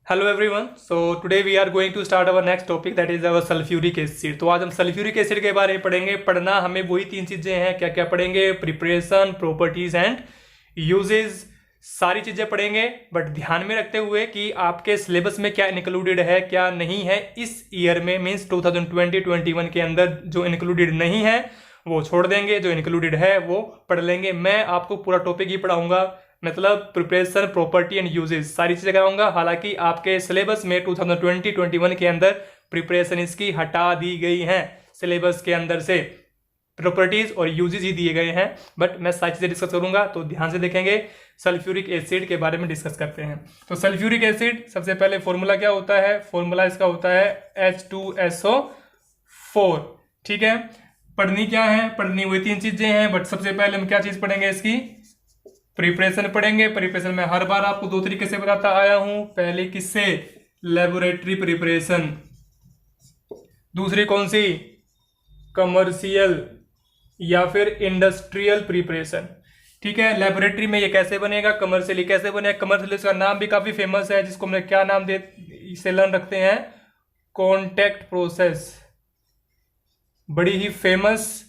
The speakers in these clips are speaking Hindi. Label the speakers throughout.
Speaker 1: Hello everyone. So today we are going to start our next topic that is our sulphuric acid. तो आज हम सल्फ्यूरिक एसिड के बारे में पढ़ेंगे। पढ़ना हमें वही तीन चीजें हैं, क्या क्या पढ़ेंगे? प्रिपरेशन, प्रॉपर्टीज एंड यूजेज, सारी चीजें पढ़ेंगे। बट ध्यान में रखते हुए कि आपके सिलेबस में क्या इंक्लूडेड है क्या नहीं है इस ईयर में, मीन्स 2020-21 के अंदर जो इंक्लूडेड नहीं है वो छोड़ देंगे, जो इंक्लूडेड है वो पढ़ लेंगे। मैं आपको पूरा टॉपिक ही पढ़ाऊंगा, मतलब प्रिपरेशन, प्रॉपर्टी एंड यूजेज, सारी चीजें कराऊंगा। हालांकि आपके सिलेबस में 2020-21 के अंदर प्रिपरेशन इसकी हटा दी गई है, सिलेबस के अंदर से प्रॉपर्टीज और यूजेज ही दिए गए हैं। बट मैं सारी चीजें डिस्कस करूंगा, तो ध्यान से देखेंगे। सल्फ्यूरिक एसिड के बारे में डिस्कस करते हैं। तो सल्फ्यूरिक एसिड, सबसे पहले फॉर्मूला क्या होता है? फॉर्मूला इसका होता है H2SO4। ठीक है, पढ़नी क्या है? पढ़नी वही तीन चीजें हैं, बट सबसे पहले हम क्या चीज पढ़ेंगे? इसकी प्रिपरेशन पढ़ेंगे। प्रिपरेशन में हर बार आपको दो तरीके से बताता आया हूं। पहले किससे? Laboratory preparation. दूसरी कौन सी? कमर्शियल या फिर इंडस्ट्रियल प्रिपरेशन। ठीक है, लेबोरेटरी में ये कैसे बनेगा, कमर्शियली कैसे बनेगा। कमर्शियल इसका नाम भी काफी फेमस है, जिसको हमने क्या नाम दे सेलन रखते हैं? Contact process. बड़ी ही फेमस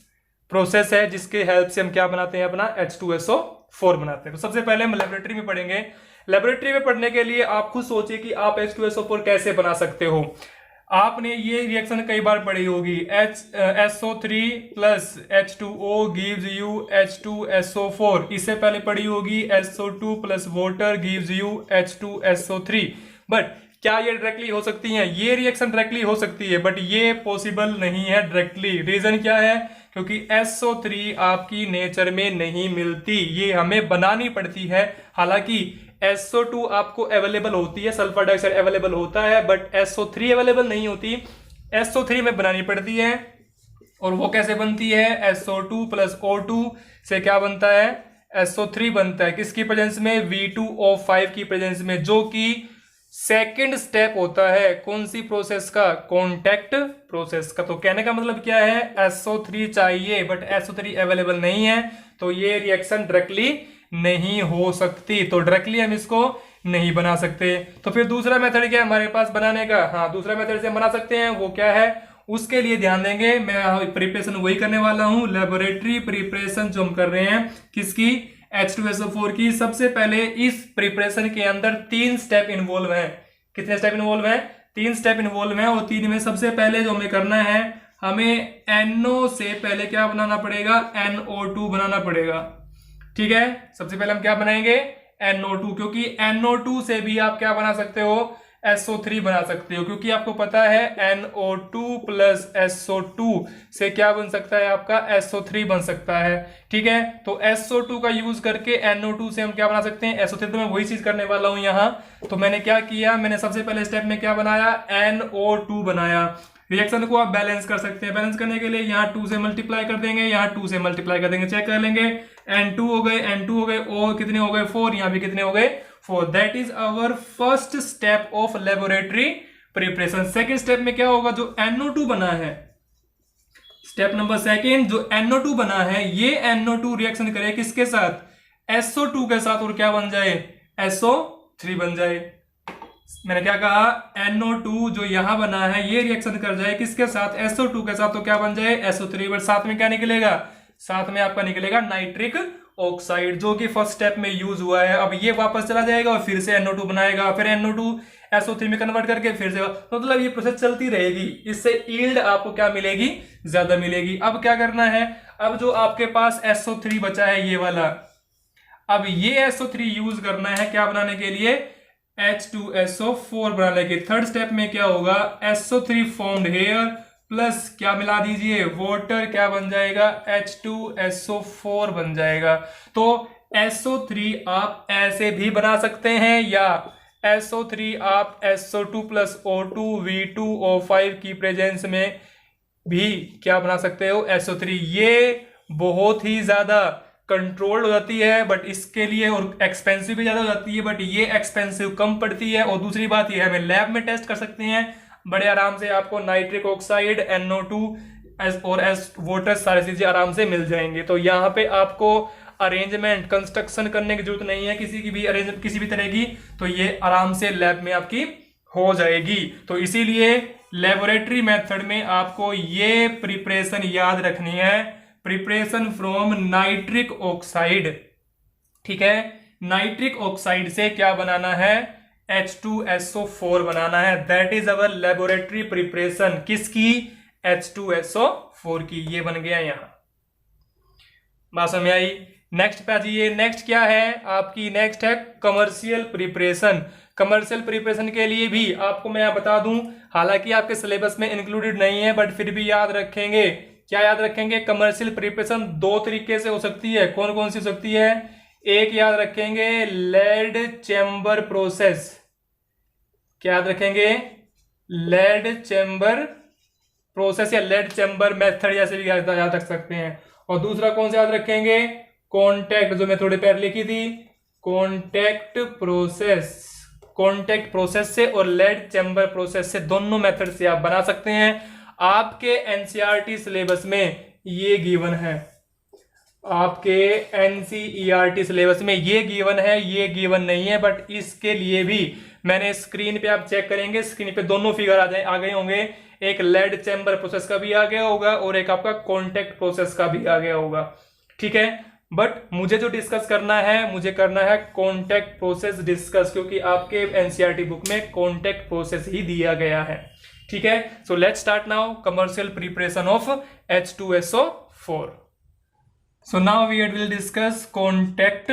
Speaker 1: प्रोसेस है, जिसके हेल्प से हम क्या बनाते हैं? अपना H2SO4 बनाते हैं। तो सबसे पहले हम लेबोरेटरी में पढ़ेंगे। लेबोरेटरी में पढ़ने के लिए आप खुद सोचिए कि आप H2SO4 कैसे बना सकते हो। आपने ये रिएक्शन कई बार पढ़ी होगी, SO3 plus H2O gives you H2SO4। इससे पहले पढ़ी होगी SO2 plus water gives you H2SO3। But क्या ये डायरेक्टली हो सकती है? ये रिएक्शन डायरेक्टली हो सकती है, बट ये पॉसिबल नहीं है डायरेक्टली। रीजन क्या है? क्योंकि SO3 आपकी नेचर में नहीं मिलती, ये हमें बनानी पड़ती है। हालांकि SO2 आपको अवेलेबल होती है, सल्फर डाइऑक्साइड अवेलेबल होता है, बट SO3 अवेलेबल नहीं होती। SO3 में बनानी पड़ती है। और वो कैसे बनती है? SO2 प्लस O2 से क्या बनता है? SO3 बनता है। किसकी प्रेजेंस में? V2O5 की प्रेजेंस में, जो कि सेकेंड स्टेप होता है कौन सी प्रोसेस का? कॉन्टैक्ट प्रोसेस का। तो कहने का मतलब क्या है? SO3 चाहिए बट SO3 अवेलेबल नहीं है, तो ये रिएक्शन डायरेक्टली नहीं हो सकती। तो डायरेक्टली हम इसको नहीं बना सकते। तो फिर दूसरा मेथड क्या है हमारे पास बनाने का? हाँ, दूसरा मेथड से हम बना सकते हैं। वो क्या है? उसके लिए ध्यान देंगे, मैं प्रिपरेशन वही करने वाला हूं, लेबोरेटरी प्रिपरेशन जो हम कर रहे हैं। किसकी? H2SO4 की। सबसे पहले इस प्रिपरेशन के अंदर तीन स्टेप इन्वॉल्व हैं। कितने स्टेप इन्वॉल्व हैं? तीन स्टेप इन्वॉल्व हैं। और तीन में सबसे पहले जो हमें करना है, हमें NO से पहले क्या बनाना पड़ेगा? NO2 बनाना पड़ेगा। ठीक है, सबसे पहले हम क्या बनाएंगे? NO2, क्योंकि NO2 से भी आप क्या बना सकते हो? SO3 बना सकते हो, क्योंकि आपको पता है NO2 प्लस SO2 से क्या बन सकता है? आपका SO3 बन सकता है। ठीक है, तो SO2 का यूज करके NO2 से हम क्या बना सकते हैं? SO3। तो मैं वही चीज करने वाला हूं यहां। तो मैंने क्या किया? मैंने सबसे पहले स्टेप में क्या बनाया? NO2 बनाया। रिएक्शन को आप बैलेंस कर सकते हैं। बैलेंस करने के लिए यहाँ 2 से मल्टीप्लाई कर देंगे, यहाँ 2 से मल्टीप्लाई कर देंगे, चेक कर लेंगे। N2 हो गए, N2 हो गए, और कितने हो गए? 4। यहाँ भी कितने हो गए? 4। That is our first step of laboratory preparation. Second step में क्या होगा? जो NO2 बना है, स्टेप नंबर सेकेंड, जो NO2 बना है, ये NO2 रिएक्शन करे किसके साथ? SO2 के साथ, और क्या बन जाए? SO3 बन जाए। मैंने क्या कहा? NO2 जो यहां बना है, ये रिएक्शन कर जाए किसके साथ? SO2 के साथ, तो क्या बन जाए? SO3। बट साथ में क्या निकलेगा? साथ में आपका निकलेगा नाइट्रिक ऑक्साइड, जो कि फर्स्ट स्टेप में यूज हुआ है। अब ये वापस चला जाएगा और फिर से NO2 बनाएगा, फिर NO2 SO3 में कन्वर्ट करके फिर से, मतलब ये प्रोसेस चलती रहेगी। इससे यील्ड आपको क्या मिलेगी? ज्यादा मिलेगी। अब क्या करना है? अब जो आपके पास SO3 बचा है, ये वाला, अब ये SO3 यूज करना है क्या बनाने के लिए? H2SO4 बनाने के। थर्ड स्टेप में क्या होगा? SO3 फॉर्म्ड हेयर प्लस क्या मिला दीजिए? वाटर, क्या बन जाएगा? H2SO4 बन जाएगा। तो SO3 आप ऐसे भी बना सकते हैं, या SO3 आप SO2 प्लस O2 V2O5 की प्रेजेंस में भी क्या बना सकते हो? SO3। ये बहुत ही ज्यादा कंट्रोल्ड हो जाती है, बट इसके लिए, और एक्सपेंसिव भी ज्यादा हो जाती है, बट ये एक्सपेंसिव कम पड़ती है। और दूसरी बात ये है, हमें लैब में टेस्ट कर सकते हैं बड़े आराम से। आपको नाइट्रिक ऑक्साइड, NO2 और वाटर, सारी चीजें आराम से मिल जाएंगे। तो यहाँ पे आपको अरेंजमेंट कंस्ट्रक्शन करने की जरूरत नहीं है किसी की भी अरेंज किसी भी तरह की, तो ये आराम से लैब में आपकी हो जाएगी। तो इसीलिए लेबोरेटरी मेथड में आपको ये प्रिपरेशन याद रखनी है, प्रिपरेशन फ्रॉम नाइट्रिक ऑक्साइड। ठीक है, नाइट्रिक ऑक्साइड से क्या बनाना है, H2SO4 बनाना है। That is our laboratory preparation, किसकी, H2SO4 की। ये बन गया यहां, बात समझ आई। नेक्स्ट पे आ जाइए। नेक्स्ट क्या है आपकी, नेक्स्ट है कमर्शियल प्रिपरेशन। कमर्शियल प्रिपरेशन के लिए भी आपको मैं बता दूं, हालांकि आपके सिलेबस में इंक्लूडेड नहीं है बट फिर भी याद रखेंगे। क्या याद रखेंगे, कमर्शियल प्रिपरेशन दो तरीके से हो सकती है। कौन कौन सी हो सकती है, एक याद रखेंगे लेड चैम्बर प्रोसेस। क्या याद रखेंगे, लेड चैम्बर प्रोसेस या लेड चैम्बर मेथड जैसे भी याद रख सकते हैं। और दूसरा कौन सा याद रखेंगे, कॉन्टैक्ट, जो मैं थोड़ी पहले लिखी थी, कॉन्टैक्ट प्रोसेस। कॉन्टैक्ट प्रोसेस से और लेड चैम्बर प्रोसेस से, दोनों मेथड से आप बना सकते हैं। आपके एनसीईआरटी सिलेबस में ये गिवन है, आपके एनसीईआरटी सिलेबस में ये गिवन है, ये गिवन नहीं है। बट इसके लिए भी मैंने स्क्रीन पे, आप चेक करेंगे स्क्रीन पे दोनों फिगर आ गए होंगे। एक लेड चैम्बर प्रोसेस का भी आ गया होगा और एक आपका कॉन्टैक्ट प्रोसेस का भी आ गया होगा। ठीक है, बट मुझे जो डिस्कस करना है, मुझे करना है कॉन्टैक्ट प्रोसेस डिस्कस, क्योंकि आपके एनसीईआरटी बुक में कॉन्टैक्ट प्रोसेस ही दिया गया है। ठीक है, so let's start now commercial preparation of H2SO4। So now we will discuss contact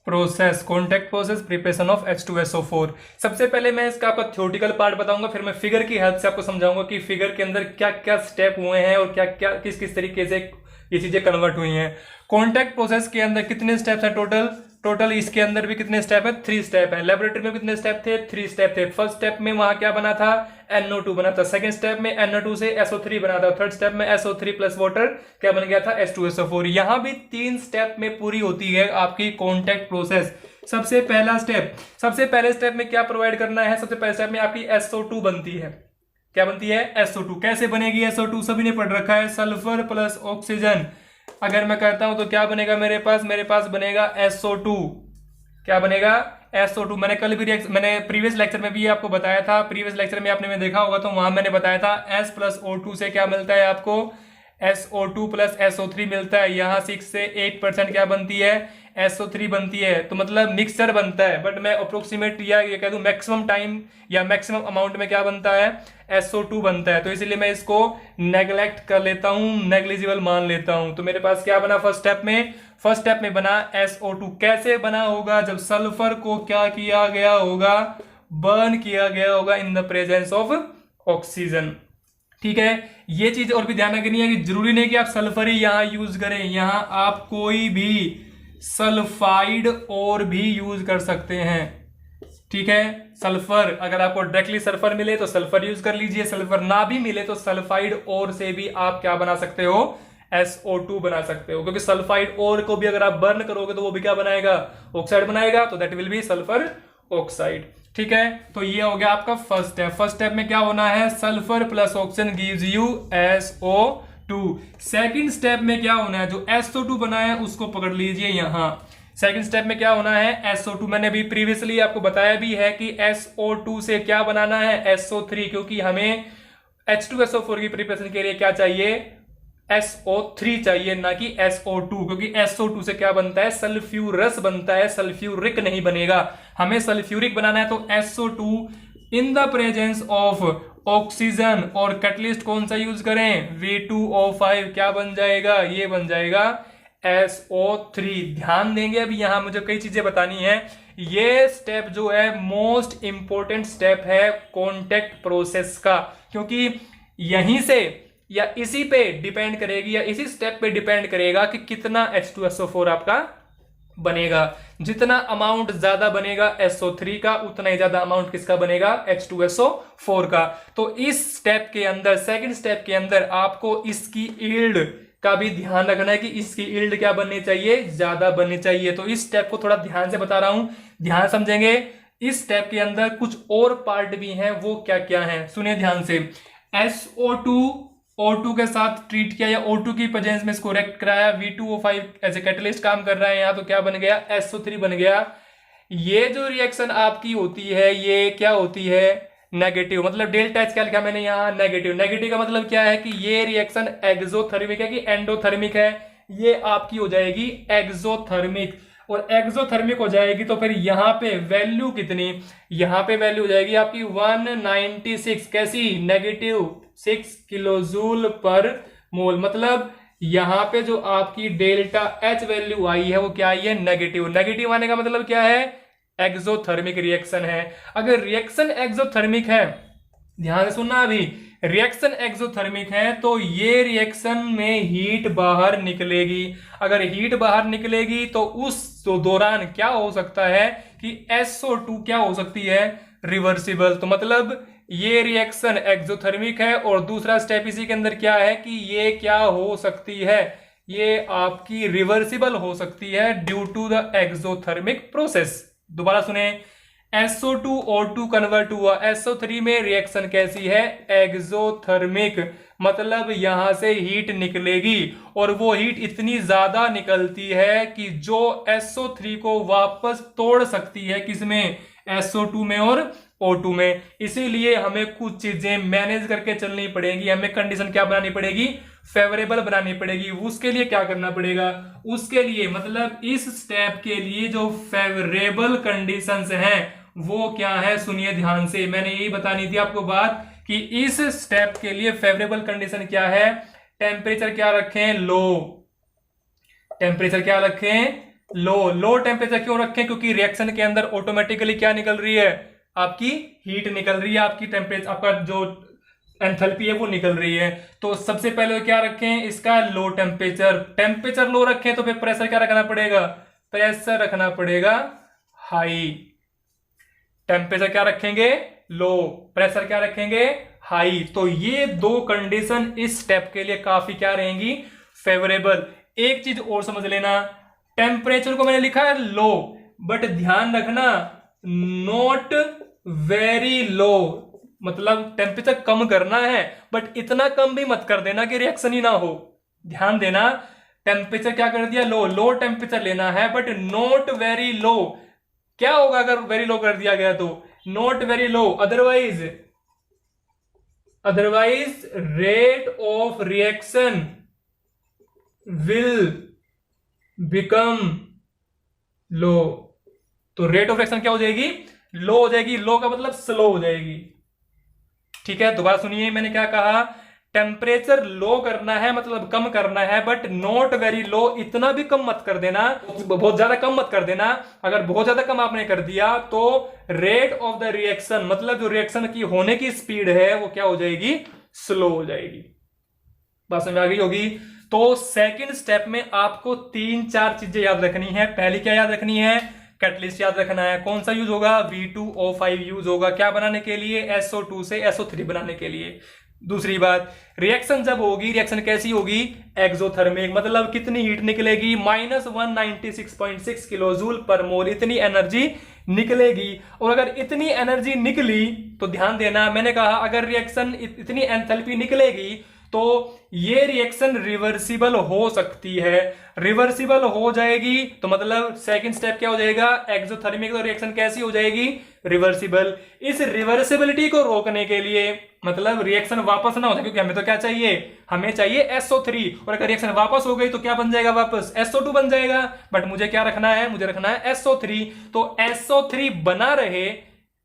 Speaker 1: process, contact process preparation of H2SO4। सबसे पहले मैं इसका आपका थ्योरेटिकल पार्ट बताऊंगा, फिर मैं फिगर की हेल्प से आपको समझाऊंगा कि फिगर के अंदर क्या क्या स्टेप हुए हैं और क्या क्या किस किस तरीके से ये चीजें कन्वर्ट हुई हैं। कॉन्टैक्ट प्रोसेस के अंदर कितने स्टेप्स हैं टोटल इसके अंदर भी कितने स्टेप है, 3 स्टेप है। लेबोरेटरी में कितने स्टेप थे, 3 स्टेप थे। फर्स्ट स्टेप में वहां क्या बना था, NO2 बना था। सेकंड स्टेप में NO2 से SO3 बना था। थर्ड स्टेप में SO3 प्लस वाटर क्या बन गया था, H2SO4। यहां भी 3 स्टेप में पूरी होती है आपकी कॉन्टैक्ट प्रोसेस। सबसे पहला स्टेप, सबसे पहले स्टेप में क्या प्रोवाइड करना है, सबसे पहले स्टेप में आपकी SO2 बनती है। क्या बनती है, SO2। कैसे बनेगी SO2, सभी ने पढ़ रखा है, सल्फर प्लस ऑक्सीजन। अगर मैं कहता हूं तो क्या बनेगा मेरे पास बनेगा SO2। क्या बनेगा, SO2। मैंने प्रीवियस लेक्चर में भी आपको बताया था, प्रीवियस लेक्चर में आपने देखा होगा तो वहां मैंने बताया था S प्लस O2 से क्या मिलता है आपको, SO2 प्लस SO3 मिलता है। यहां 6 से 8% क्या बनती है, SO3 बनती है। तो मतलब मिक्सचर बनता है, बट मैं अप्रोक्सीमेट या ये कह दूं मैक्सिमम टाइम या मैक्सिमम अमाउंट में क्या बनता है, SO2 बनता है। तो इसीलिए मैं इसको नेग्लेक्ट कर लेता हूं, नेग्लिजिबल मान लेता हूं। तो मेरे पास क्या बना फर्स्ट स्टेप में बना SO2। कैसे बना होगा, जब सल्फर को क्या किया गया होगा, बर्न किया गया होगा in the presence of oxygen. ठीक है, ये चीज और भी ध्यान रखनी है कि जरूरी नहीं कि आप सल्फर ही यहां यूज करें, यहां आप कोई भी सल्फाइड और भी यूज कर सकते हैं। ठीक है, सल्फर अगर आपको डायरेक्टली सल्फर मिले तो सल्फर यूज कर लीजिए, सल्फर ना भी मिले तो सल्फाइड और से भी आप क्या बना सकते हो, SO2 बना सकते हो। क्योंकि सल्फाइड और को भी अगर आप बर्न करोगे तो वो भी क्या बनाएगा, ऑक्साइड बनाएगा। तो that will be sulphur oxide. ठीक है, तो ये हो गया आपका फर्स्ट स्टेप। फर्स्ट स्टेप में क्या होना है, sulphur plus oxygen gives you SO2। Second step में क्या होना है, जो SO2 बना है उसको पकड़ लीजिए यहां। सेकंड स्टेप में क्या होना है, SO2। मैंने भी प्रीवियसली आपको बताया भी है कि SO2 से क्या बनाना है, SO3। क्योंकि हमें H2SO4 की प्रिपरेशन के लिए क्या चाहिए, SO3 चाहिए, ना कि SO2। क्योंकि SO2 से क्या बनता है, सल्फ्यूरस बनता है, सल्फ्यूरिक नहीं बनेगा। हमें सल्फ्यूरिक बनाना है तो SO2 in the presence of oxygen और कैटलिस्ट कौन सा यूज करें, V2O5। क्या बन जाएगा, ये बन जाएगा SO3। ध्यान देंगे, अभी यहां मुझे कई चीजें बतानी है। ये स्टेप जो है मोस्ट इंपॉर्टेंट स्टेप है कॉन्टैक्ट प्रोसेस का, क्योंकि यहीं से या इसी पे डिपेंड करेगी या इसी स्टेप पे डिपेंड करेगा कि कितना H2SO4 आपका बनेगा। जितना अमाउंट ज्यादा बनेगा SO3 का, उतना ही ज्यादा अमाउंट किसका बनेगा, H2SO4 का। तो इस स्टेप के अंदर, सेकंड स्टेप के अंदर आपको इसकी यील्ड का भी ध्यान रखना है कि इसकी यील्ड क्या बननी चाहिए, ज्यादा बननी चाहिए। तो इस स्टेप को थोड़ा ध्यान से बता रहा हूं, ध्यान समझेंगे। इस स्टेप के अंदर कुछ और पार्ट भी हैं, वो क्या क्या है सुनिए ध्यान से। SO2 O2 के साथ ट्रीट किया या O2 की प्रेजेंस में इसको रिएक्ट कराया, V2O5 एज ए कैटलिस्ट काम कर रहा है यहाँ, तो क्या बन गया, SO3 बन गया। ये जो रिएक्शन आपकी होती है ये क्या होती है, नेगेटिव। मतलब डेल्टा एच क्या लिखा मैंने यहाँ, नेगेटिव। नेगेटिव का मतलब क्या है कि ये रिएक्शन एक्सोथर्मिक है कि एंडोथर्मिक है, ये आपकी हो जाएगी एक्सोथर्मिक। और एक्सोथर्मिक हो जाएगी तो फिर यहाँ पे वैल्यू कितनी, यहाँ पे वैल्यू हो जाएगी आपकी 196, कैसी, -6 किलोजूल पर मोल। मतलब यहाँ पे जो आपकी डेल्टा एच वैल्यू आई है वो क्या आई है, नेगेटिव। नेगेटिव आने का मतलब क्या है, एक्सोथर्मिक रिएक्शन है। अगर रिएक्शन एक्सोथर्मिक है, ध्यान से सुनना, अभी रिएक्शन एक्सोथर्मिक है तो ये रिएक्शन में हीट बाहर निकलेगी। अगर हीट बाहर निकलेगी तो उस दौरान क्या हो सकता है कि SO2 क्या हो सकती है, रिवर्सिबल। तो मतलब ये रिएक्शन एक्सोथर्मिक है और दूसरा स्टेप इसी के अंदर क्या है कि ये क्या हो सकती है, ये आपकी रिवर्सिबल हो सकती है due to the exothermic process. दोबारा सुने, SO2 O2 कन्वर्ट हुआ, SO3 में रिएक्शन कैसी है, एक्सोथर्मिक। मतलब यहां से हीट निकलेगी और वो हीट इतनी ज्यादा निकलती है कि जो SO3 को वापस तोड़ सकती है किसमें, SO2 में और O2 में। इसीलिए हमें कुछ चीजें मैनेज करके चलनी पड़ेगी, हमें कंडीशन क्या बनानी पड़ेगी, फेवरेबल बनानी पड़ेगी। उसके लिए क्या करना पड़ेगा, उसके लिए मतलब इस स्टेप के लिए जो फेवरेबल कंडीशंस हैं वो क्या है, सुनिए ध्यान से। मैंने यही बतानी थी आपको बात कि इस स्टेप के लिए फेवरेबल कंडीशन क्या है, टेम्परेचर क्या रखें, लो। टेम्परेचर क्या रखें, लो। लो टेम्परेचर क्यों रखें, क्योंकि रिएक्शन के अंदर ऑटोमेटिकली क्या निकल रही है, आपकी हीट निकल रही है, आपकी टेम्परेचर, आपका जो एंथैल्पी है वो निकल रही है। तो सबसे पहले क्या रखें, इसका लो टेम्परेचर। टेम्परेचर लो रखें तो फिर प्रेशर क्या रखना पड़ेगा, प्रेशर रखना पड़ेगा हाई। टेम्परेचर क्या रखेंगे, लो, प्रेशर क्या रखेंगे, हाई। तो ये दो कंडीशन इस स्टेप के लिए काफी क्या रहेंगी, फेवरेबल। एक चीज और समझ लेना, टेम्परेचर को मैंने लिखा है लो, बट ध्यान रखना नॉट वेरी लो। मतलब टेम्परेचर कम करना है बट इतना कम भी मत कर देना कि रिएक्शन ही ना हो। ध्यान देना, टेम्परेचर क्या कर दिया, लो। लो टेम्परेचर लेना है बट नॉट वेरी लो। क्या होगा अगर वेरी लो कर दिया गया तो, not very low, otherwise rate of reaction will become low. तो रेट ऑफ रिएक्शन क्या हो जाएगी, लो हो जाएगी। लो का मतलब स्लो हो जाएगी। ठीक है, दोबारा सुनिए मैंने क्या कहा, टेम्परेचर लो करना है मतलब कम करना है, बट नॉट वेरी लो, इतना भी कम मत कर देना, बहुत ज्यादा कम मत कर देना। अगर बहुत ज्यादा कम आपने कर दिया तो रेट ऑफ द रिएक्शन, मतलब जो रिएक्शन की होने की स्पीड है वो क्या हो जाएगी, स्लो हो जाएगी। बात समझ आ गई होगी। तो सेकंड स्टेप में आपको 3-4 चीजें याद रखनी है। पहली क्या याद रखनी है, कैटलिस्ट याद रखना है। कौन सा यूज होगा, V2O5 यूज होगा, क्या बनाने के लिए, SO2 से SO3 बनाने के लिए। दूसरी बात, रिएक्शन जब होगी, रिएक्शन कैसी होगी, एक्सोथर्मिक। मतलब कितनी हीट निकलेगी, -196.6 किलोजूल पर मोल, इतनी एनर्जी निकलेगी। और अगर इतनी एनर्जी निकली तो ध्यान देना, मैंने कहा अगर रिएक्शन इतनी एंथैल्पी निकलेगी तो ये रिएक्शन रिवर्सिबल हो सकती है। रिवर्सिबल हो जाएगी तो मतलब सेकंड स्टेप क्या हो जाएगा, एक्सोथर्मिक। तो रिएक्शन कैसी हो जाएगी, रिवर्सिबल। इस रिवर्सिबिलिटी को रोकने के लिए, मतलब रिएक्शन वापस ना हो जाए, क्योंकि हमें तो क्या चाहिए, हमें चाहिए SO3। और अगर रिएक्शन वापस हो गई तो क्या बन जाएगा, वापस SO2 बन जाएगा। बट मुझे क्या रखना है, मुझे रखना है SO3। तो SO3 बना रहे,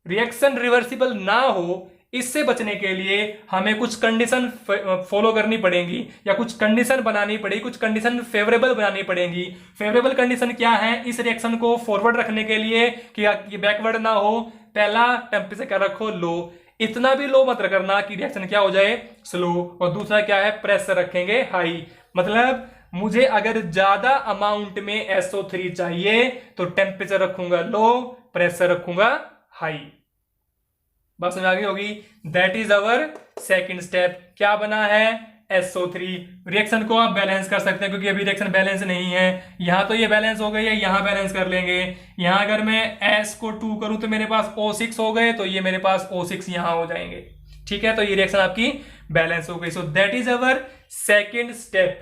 Speaker 1: रिएक्शन रिवर्सिबल ना हो, इससे बचने के लिए हमें कुछ कंडीशन फॉलो करनी पड़ेगी या कुछ कंडीशन बनानी पड़ेगी, कुछ कंडीशन फेवरेबल बनानी पड़ेगी। फेवरेबल कंडीशन क्या है, इस रिएक्शन को फॉरवर्ड रखने के लिए कि बैकवर्ड ना हो, पहला टेम्परेचर क्या रखो, लो। इतना भी लो मत करना कि रिएक्शन क्या हो जाए, स्लो। और दूसरा क्या है, प्रेशर रखेंगे हाई। मतलब मुझे अगर ज्यादा अमाउंट में SO3 चाहिए तो टेम्परेचर रखूंगा लो, प्रेशर रखूंगा हाई। बात समझ आ गई होगी। That is our second step. क्या बना है, SO3। रिएक्शन को आप बैलेंस कर सकते हैं क्योंकि अभी रिएक्शन बैलेंस नहीं है। यहां तो ये बैलेंस हो गई है, यहां बैलेंस कर लेंगे। यहां अगर मैं S को 2 करूं तो मेरे पास O6 हो गए, तो ये मेरे पास O6 यहां हो जाएंगे। ठीक है, तो ये रिएक्शन आपकी बैलेंस हो गई। सो that is our second step.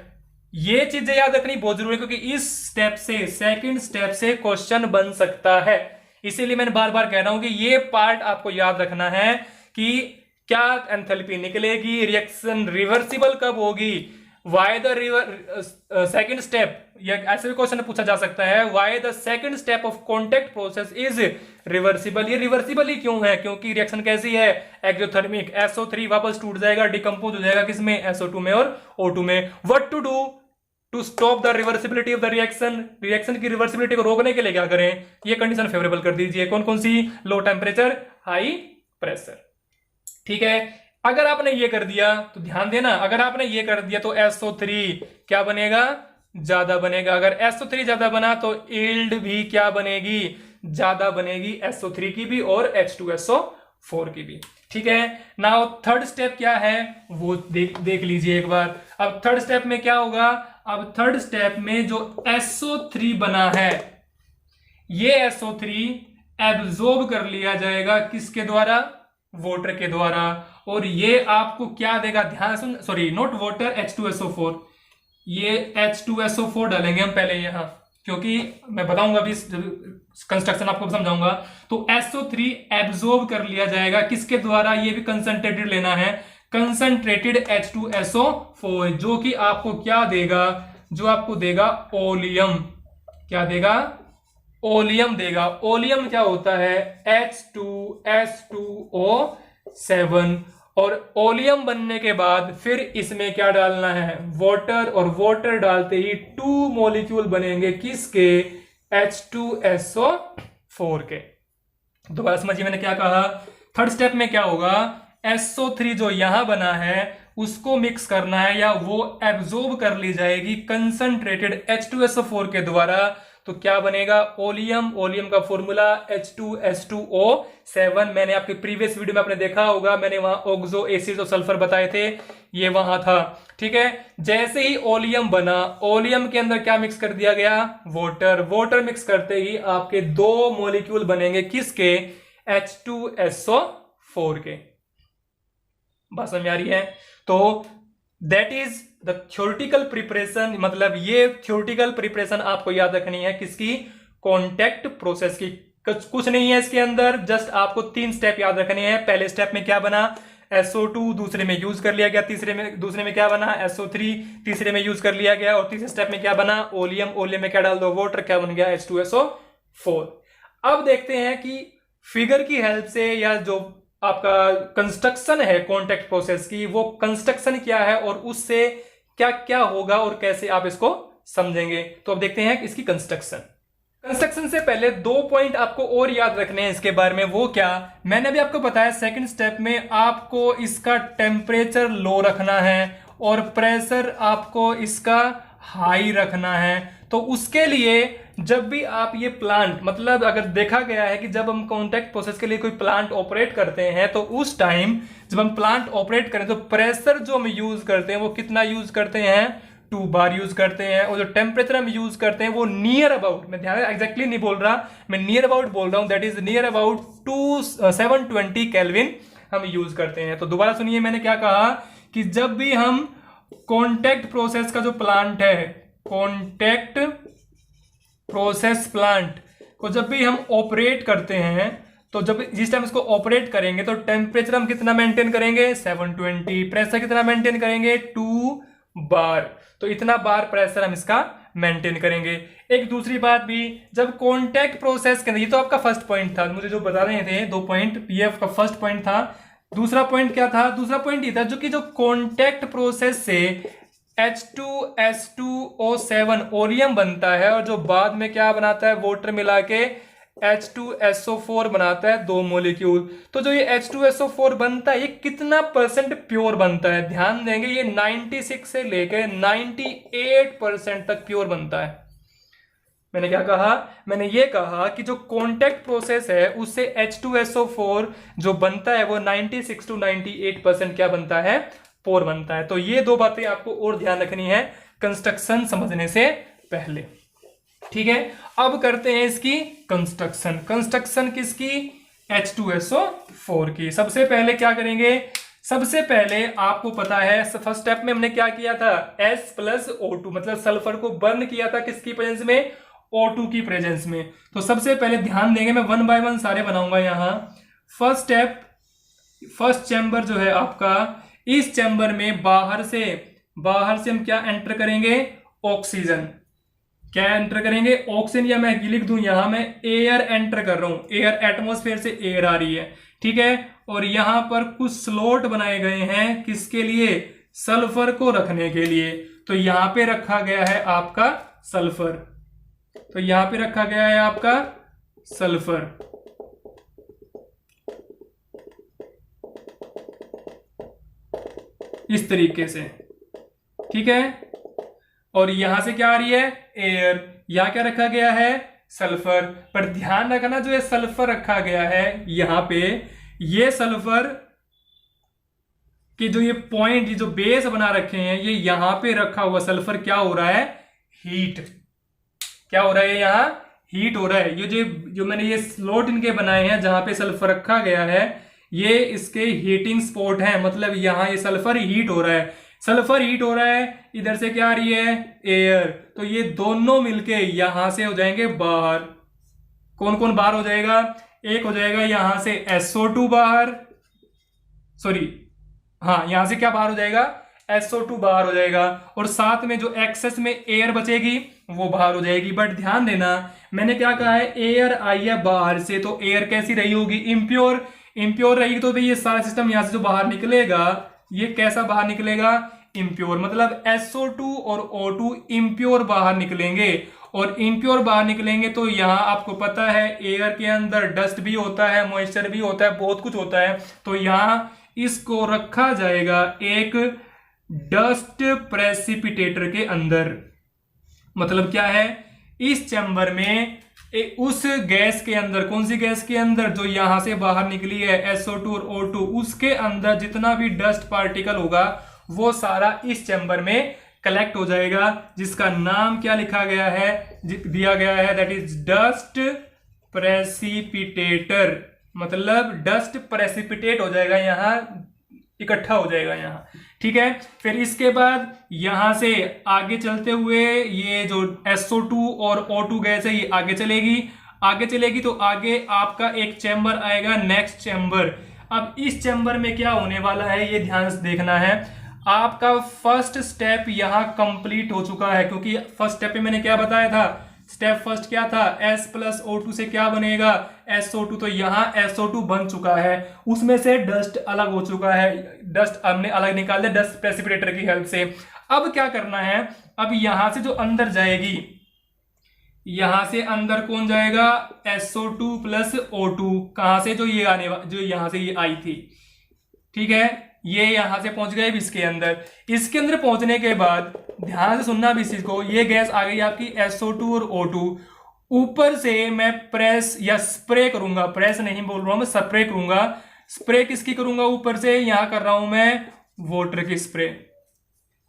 Speaker 1: ये चीजें याद रखनी बहुत जरूरी है क्योंकि इस स्टेप से, सेकेंड स्टेप से क्वेश्चन बन सकता है। इसीलिए मैंने बार बार कह रहा हूं कि ये पार्ट आपको याद रखना है कि क्या एंथैल्पी निकलेगी, रिएक्शन रिवर्सिबल कब होगी, वाई द सेकेंड स्टेप, या ऐसे भी क्वेश्चन पूछा जा सकता है, why the second step of contact process is reversible. ये रिवर्सिबल ही क्यों है? क्योंकि रिएक्शन कैसी है? एक्सोथर्मिक। SO3 वापस टूट जाएगा, डिकम्पोज हो जाएगा किसमें? SO2 में और O2 में। What to do to stop the reversibility of the reaction? Reaction की रिवर्सिबिलिटी को रोकने के लिए क्या करें? ये कंडीशन फेवरेबल कर दीजिए। कौन कौन सी? Low temperature, high pressure. ठीक है, अगर आपने ये कर दिया तो ध्यान देना, अगर आपने ये कर दिया तो SO3 क्या बनेगा? ज्यादा बनेगा। अगर SO3 ज्यादा बना तो यील्ड भी क्या बनेगी? ज्यादा बनेगी, SO3 की भी और H2SO4 की भी। ठीक है, नाउ थर्ड स्टेप क्या है वो देख लीजिए एक बार। अब थर्ड स्टेप में क्या होगा? अब थर्ड स्टेप में जो SO3 बना है, ये SO3 एब्जॉर्ब कर लिया जाएगा किसके द्वारा? वाटर के द्वारा। और ये आपको क्या देगा? ध्यान सुन, सॉरी नॉट वाटर, H2SO4। ये H2SO4 डालेंगे हम पहले यहां, क्योंकि मैं बताऊंगा अभी कंस्ट्रक्शन आपको समझाऊंगा। तो SO3 एब्जॉर्ब कर लिया जाएगा किसके द्वारा? ये भी कंसंट्रेटेड लेना है, कंसंट्रेटेड H2SO4, जो कि आपको क्या देगा? जो आपको देगा ओलियम। क्या देगा? ओलियम देगा। ओलियम क्या होता है? H2S2O7। और ओलियम बनने के बाद फिर इसमें क्या डालना है? वाटर। और वाटर डालते ही 2 मॉलिक्यूल बनेंगे किसके? H2SO4 के। दोबारा समझिए मैंने क्या कहा। थर्ड स्टेप में क्या होगा? SO3 जो यहां बना है उसको मिक्स करना है, या वो एब्जॉर्ब कर ली जाएगी कंसंट्रेटेड H2SO4 के द्वारा। तो क्या बनेगा? ओलियम। ओलियम का फॉर्मूला H2S2O7। मैंने आपके प्रीवियस वीडियो में आपने देखा होगा, मैंने वहां ऑक्सो एसिड और सल्फर बताए थे, ये वहां था। ठीक है, जैसे ही ओलियम बना, ओलियम के अंदर क्या मिक्स कर दिया गया? वाटर। वाटर मिक्स करते ही आपके 2 मॉलिक्यूल बनेंगे किसके? H2SO4 के। बात समझ आ रही है? तो that is the theoretical preparation, मतलब ये थ्योरेटिकल प्रिपरेशन आपको याद रखनी है किसकी? कॉन्टैक्ट प्रोसेस की। कुछ नहीं है इसके अंदर, जस्ट आपको 3 स्टेप याद रखने हैं। पहले स्टेप में क्या बना? SO2, दूसरे में यूज कर लिया गया, दूसरे में क्या बना? SO3, तीसरे में यूज कर लिया गया, और तीसरे स्टेप में क्या बना? ओलियम। ओलियम में क्या डाल दो? वाटर। क्या बन गया? H2SO4। अब देखते हैं कि फिगर की हेल्प से, या जो आपका कंस्ट्रक्शन है कॉन्टैक्ट प्रोसेस की, वो कंस्ट्रक्शन क्या है और उससे क्या क्या होगा और कैसे आप इसको समझेंगे। तो अब देखते हैं इसकी कंस्ट्रक्शन से पहले 2 पॉइंट आपको और याद रखने हैं इसके बारे में। वो क्या? मैंने अभी आपको बताया सेकंड स्टेप में आपको इसका टेम्परेचर लो रखना है और प्रेशर आपको इसका हाई रखना है। तो उसके लिए जब भी आप ये प्लांट, मतलब अगर देखा गया है कि जब हम कॉन्टैक्ट प्रोसेस के लिए कोई प्लांट ऑपरेट करते हैं, तो उस टाइम जब हम प्लांट ऑपरेट करें तो प्रेशर जो हम यूज करते हैं वो कितना यूज करते हैं? 2 बार यूज करते हैं। और जो टेम्परेचर हम यूज करते हैं वो नियर अबाउट, मैं ध्यान एग्जैक्टली नहीं बोल रहा, मैं नियर अबाउट बोल रहा हूं, that is near about 720 kelvin हम यूज करते हैं। तो दोबारा सुनिए मैंने क्या कहा कि जब भी हम कॉन्टैक्ट प्रोसेस का जो प्लांट है, कॉन्टैक्ट प्रोसेस प्लांट को जब भी हम ऑपरेट करते हैं, तो जब जिस टाइम इसको ऑपरेट करेंगे तो टेम्परेचर हम कितना मेंटेन करेंगे? 720। प्रेशर कितना मेंटेन करेंगे? 2 बार। तो इतना बार प्रेशर हम इसका मेंटेन करेंगे। एक दूसरी बात भी, जब कॉन्टैक्ट प्रोसेस के अंदर, ये तो आपका फर्स्ट पॉइंट था, मुझे जो बता रहे थे 2 पॉइंट, पीएफ का फर्स्ट पॉइंट था। दूसरा पॉइंट क्या था? दूसरा पॉइंट ये था जो कि जो कॉन्टैक्ट प्रोसेस से H2S2O7 ओलियम बनता है, और जो बाद में क्या बनाता है? वाटर मिला के H2SO4 बनाता है, 2 मॉलिक्यूल। तो जो ये H2SO4 बनता है, ये कितना % प्योर बनता है? ध्यान देंगे, ये 96 से लेकर 98% तक प्योर बनता है। मैंने क्या कहा? मैंने ये कहा कि जो कॉन्टैक्ट प्रोसेस है उससे H2SO4 जो बनता है वो 96 to 98% क्या बनता है? पोर बनता है। तो ये 2 बातें आपको और ध्यान रखनी है कंस्ट्रक्शन समझने से पहले। ठीक है, अब करते हैं इसकी कंस्ट्रक्शन किसकी? H2SO4 की। सबसे पहले क्या करेंगे? सबसे पहले आपको पता है फर्स्ट स्टेप में हमने क्या किया था? S+O2, मतलब सल्फर को बर्न किया था किसकी प्रेजेंस में? O2 की प्रेजेंस में। तो सबसे पहले ध्यान देंगे, मैं वन बाय वन सारे बनाऊंगा यहाँ। फर्स्ट स्टेप, फर्स्ट चैम्बर जो है आपका, इस चैम्बर में बाहर से हम क्या एंटर करेंगे, ऑक्सीजन। क्या एंटर करेंगे, ऑक्सीजन, या मैं लिख दूं यहां मैं एयर एंटर कर रहा हूं, एयर, एटमॉस्फेयर से एयर आ रही है, ठीक है। और यहां पर कुछ स्लॉट बनाए गए हैं, किसके लिए, सल्फर को रखने के लिए। तो यहां पे रखा गया है आपका सल्फर, तो यहां पे रखा गया है आपका सल्फर। इस तरीके से, ठीक है। और यहां से क्या आ रही है, एयर। यहां क्या रखा गया है, सल्फर। पर ध्यान रखना, जो ये सल्फर रखा गया है यहां पे, ये सल्फर कि जो ये पॉइंट, जो बेस बना रखे हैं, ये यहां पे रखा हुआ सल्फर क्या हो रहा है, हीट। क्या हो रहा है, यहां हीट हो रहा है। ये जो मैंने ये स्लॉट इनके बनाए हैं जहां पे सल्फर रखा गया है, ये इसके हीटिंग स्पॉट है, मतलब यहां ये सल्फर हीट हो रहा है। सल्फर हीट हो रहा है, इधर से क्या आ रही है, एयर। तो ये दोनों मिलके यहां से हो जाएंगे बाहर। कौन कौन बाहर हो जाएगा, एक हो जाएगा यहां से SO2 बाहर, सॉरी, हाँ, यहां से क्या बाहर हो जाएगा, SO2 बाहर हो जाएगा। और साथ में जो एक्सेस में एयर बचेगी वो बाहर हो जाएगी। बट ध्यान देना, मैंने क्या कहा है, एयर आई है बाहर से, तो एयर कैसी रही होगी, इम्प्योर। इम्प्योर रहेगी तो भाई ये सारा सिस्टम यहां से जो बाहर निकलेगा, ये कैसा बाहर निकलेगा, इम्प्योर। मतलब SO2 और O2 इम्प्योर बाहर निकलेंगे। और इम्प्योर बाहर निकलेंगे तो यहां आपको पता है एयर के अंदर डस्ट भी होता है, मॉइस्चर भी होता है, बहुत कुछ होता है। तो यहां इसको रखा जाएगा एक डस्ट प्रेसिपिटेटर के अंदर। मतलब क्या है, इस चैम्बर में उस गैस के अंदर, कौन सी गैस के अंदर, जो यहां से बाहर निकली है SO2 और O2, उसके अंदर जितना भी डस्ट पार्टिकल होगा वो सारा इस चैम्बर में कलेक्ट हो जाएगा, जिसका नाम क्या लिखा गया है, दिया गया है, दैट इज डस्ट प्रेसिपिटेटर। मतलब डस्ट प्रेसिपिटेट हो जाएगा, यहां इकट्ठा हो जाएगा यहां, ठीक है। फिर इसके बाद यहां से आगे चलते हुए ये जो SO2 और O2 गैस है ये आगे चलेगी तो आगे आपका एक चैम्बर आएगा, नेक्स्ट चैम्बर। अब इस चैम्बर में क्या होने वाला है ये ध्यान से देखना है। आपका फर्स्ट स्टेप यहां कंप्लीट हो चुका है, क्योंकि फर्स्ट स्टेप में मैंने क्या बताया था, स्टेप फर्स्ट क्या था, S+O2 से क्या बनेगा, SO2। तो यहां SO2 बन चुका है, उसमें से डस्ट अलग हो चुका है, डस्ट हमने अलग निकाल दिया डस्ट प्रेसिपिटेटर की हेल्प से। अब क्या करना है, अब यहां से जो अंदर जाएगी, यहां से अंदर कौन जाएगा, SO2 + O2। कहां से, जो ये जो यहां से ये आई थी, ठीक है, ये यहां से पहुंच गए इसके अंदर। इसके अंदर पहुंचने के बाद ध्यान से सुनना भी इसी को, ये गैस आ गई आपकी SO2 और O2। ऊपर से मैं प्रेस या स्प्रे करूंगा, प्रेस नहीं बोल रहा हूं मैं, स्प्रे करूंगा। स्प्रे किसकी करूंगा, ऊपर से यहां कर रहा हूं मैं वाटर की स्प्रे।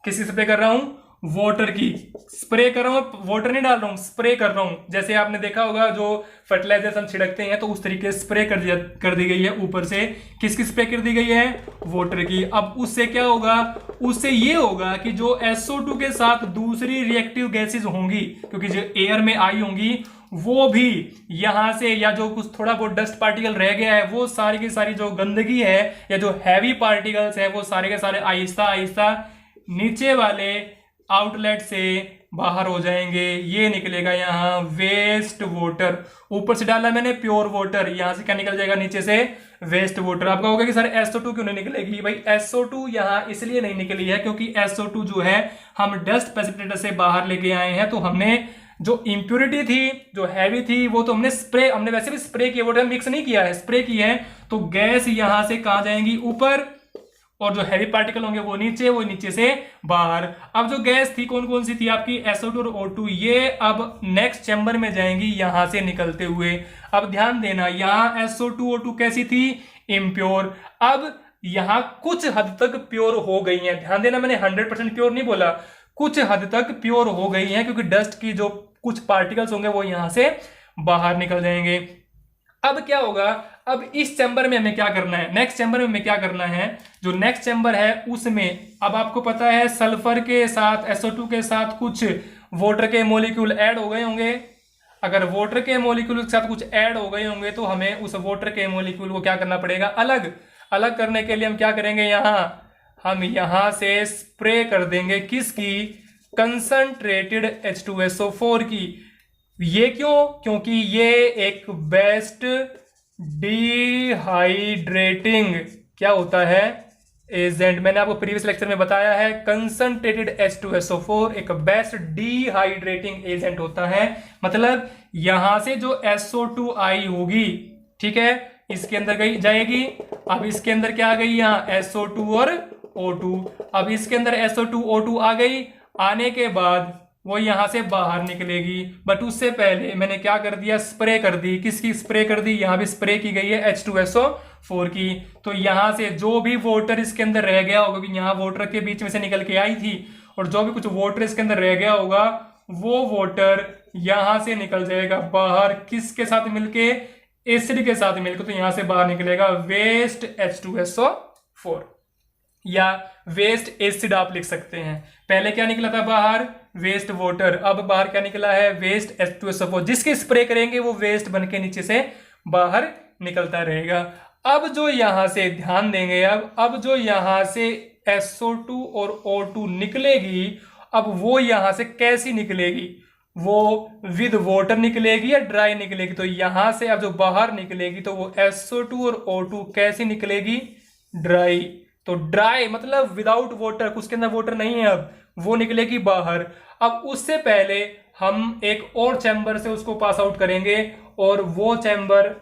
Speaker 1: किसकी स्प्रे कर रहा हूं, वाटर की स्प्रे कर रहा हूं, वाटर नहीं डाल रहा हूं, स्प्रे कर रहा हूं। जैसे आपने देखा होगा जो फर्टिलाइजर हम छिड़कते हैं तो उस तरीके से स्प्रे कर दी गई है ऊपर से। किसकी स्प्रे कर दी गई है, वाटर की। अब उससे क्या होगा, उससे ये होगा कि जो SO2 के साथ दूसरी रिएक्टिव गैसेज होंगी, क्योंकि जो एयर में आई होंगी, वो भी यहां से, या जो कुछ थोड़ा बहुत डस्ट पार्टिकल रह गया है, वो सारी की सारी जो गंदगी है या जो हैवी पार्टिकल्स है, वो सारे के सारे आहिस्ता आहिस्ता नीचे वाले आउटलेट से बाहर हो जाएंगे। ये निकलेगा यहां वेस्ट वाटर। ऊपर से डाला मैंने प्योर वाटर, यहां से क्या निकल जाएगा, नीचे से वेस्ट वाटर। आपका होगा कि सर SO2 क्यों नहीं निकलेगी, भाई SO2 यहां इसलिए नहीं निकली है क्योंकि SO2 जो है हम डस्ट प्रेसिपिटेटर से बाहर लेके आए हैं। तो हमने जो इंप्योरिटी थी, जो हैवी थी, वो तो हमने वैसे भी स्प्रे किया, वाटर मिक्स नहीं किया है, स्प्रे किया है। तो गैस यहां से कहां जाएंगी, ऊपर, और जो हैवी पार्टिकल होंगे वो नीचे से बाहर। अब जो गैस थी कौन कौन सी थी आपकी, SO2 और O2, ये अब नेक्स्ट चैम्बर में जाएंगी यहां से निकलते हुए। अब ध्यान देना, यहां SO2 O2 कैसी थी, इम्प्योर। अब यहां कुछ हद तक प्योर हो गई हैं। ध्यान देना, मैंने 100% प्योर नहीं बोला, कुछ हद तक प्योर हो गई हैं, क्योंकि डस्ट की जो कुछ पार्टिकल्स होंगे वो यहां से बाहर निकल जाएंगे। अब क्या होगा, अब इस चैम्बर में हमें क्या करना है, नेक्स्ट चैम्बर में हमें क्या करना है, जो नेक्स्ट चैम्बर है उसमें अब आपको पता है सल्फर के साथ SO2 के साथ कुछ वाटर के मॉलिक्यूल ऐड हो गए होंगे, अगर वाटर के मॉलिक्यूल के साथ कुछ ऐड हो गए होंगे तो हमें उस वाटर के मॉलिक्यूल को क्या करना पड़ेगा, अलग अलग करने के लिए हम क्या करेंगे, हम यहां से स्प्रे कर देंगे किसकी, कंसंट्रेटेड H2SO4 की। ये क्यों, क्योंकि ये एक बेस्ट डिहाइड्रेटिंग क्या होता है, एजेंट। मैंने आपको प्रीवियस लेक्चर में बताया है, कंसंट्रेटेड H2SO4 एक बेस्ट डिहाइड्रेटिंग एजेंट होता है। मतलब यहां से जो SO2 आई होगी, ठीक है, इसके अंदर गई जाएगी। अब इसके अंदर क्या आ गई, यहाँ SO2 और O2। अब इसके अंदर SO2 O2 आ गई, आने के बाद वो यहां से बाहर निकलेगी। बट उससे पहले मैंने क्या कर दिया, स्प्रे कर दी। किसकी स्प्रे कर दी, यहां भी स्प्रे की गई है H2SO4 की। तो यहां से जो भी वाटर इसके अंदर रह गया होगा, क्योंकि यहां वाटर के बीच में से निकल के आई थी, और जो भी कुछ वाटर इसके अंदर रह गया होगा वो वाटर यहां से निकल जाएगा बाहर। किसके साथ मिलके, एसिड के साथ मिलकर। तो यहां से बाहर निकलेगा वेस्ट H2SO4 या वेस्ट एसिड आप लिख सकते हैं। पहले क्या निकला था बाहर, वेस्ट वाटर, अब बाहर क्या निकला है, वेस्ट H2SO4। जिसके स्प्रे करेंगे वो वेस्ट बन के नीचे से बाहर निकलता रहेगा। अब जो यहां से ध्यान देंगे, अब जो यहां से SO2 और O2 निकलेगी, अब वो यहां से कैसी निकलेगी, वो विद वाटर निकलेगी या ड्राई निकलेगी। तो यहां से अब जो बाहर निकलेगी तो वो SO2 और O2 कैसी निकलेगी, ड्राई। तो ड्राई मतलब विदाउट वाटर, उसके अंदर वाटर नहीं है, अब वो निकलेगी बाहर। अब उससे पहले हम एक और चैम्बर से उसको पास आउट करेंगे, और वो चैम्बर,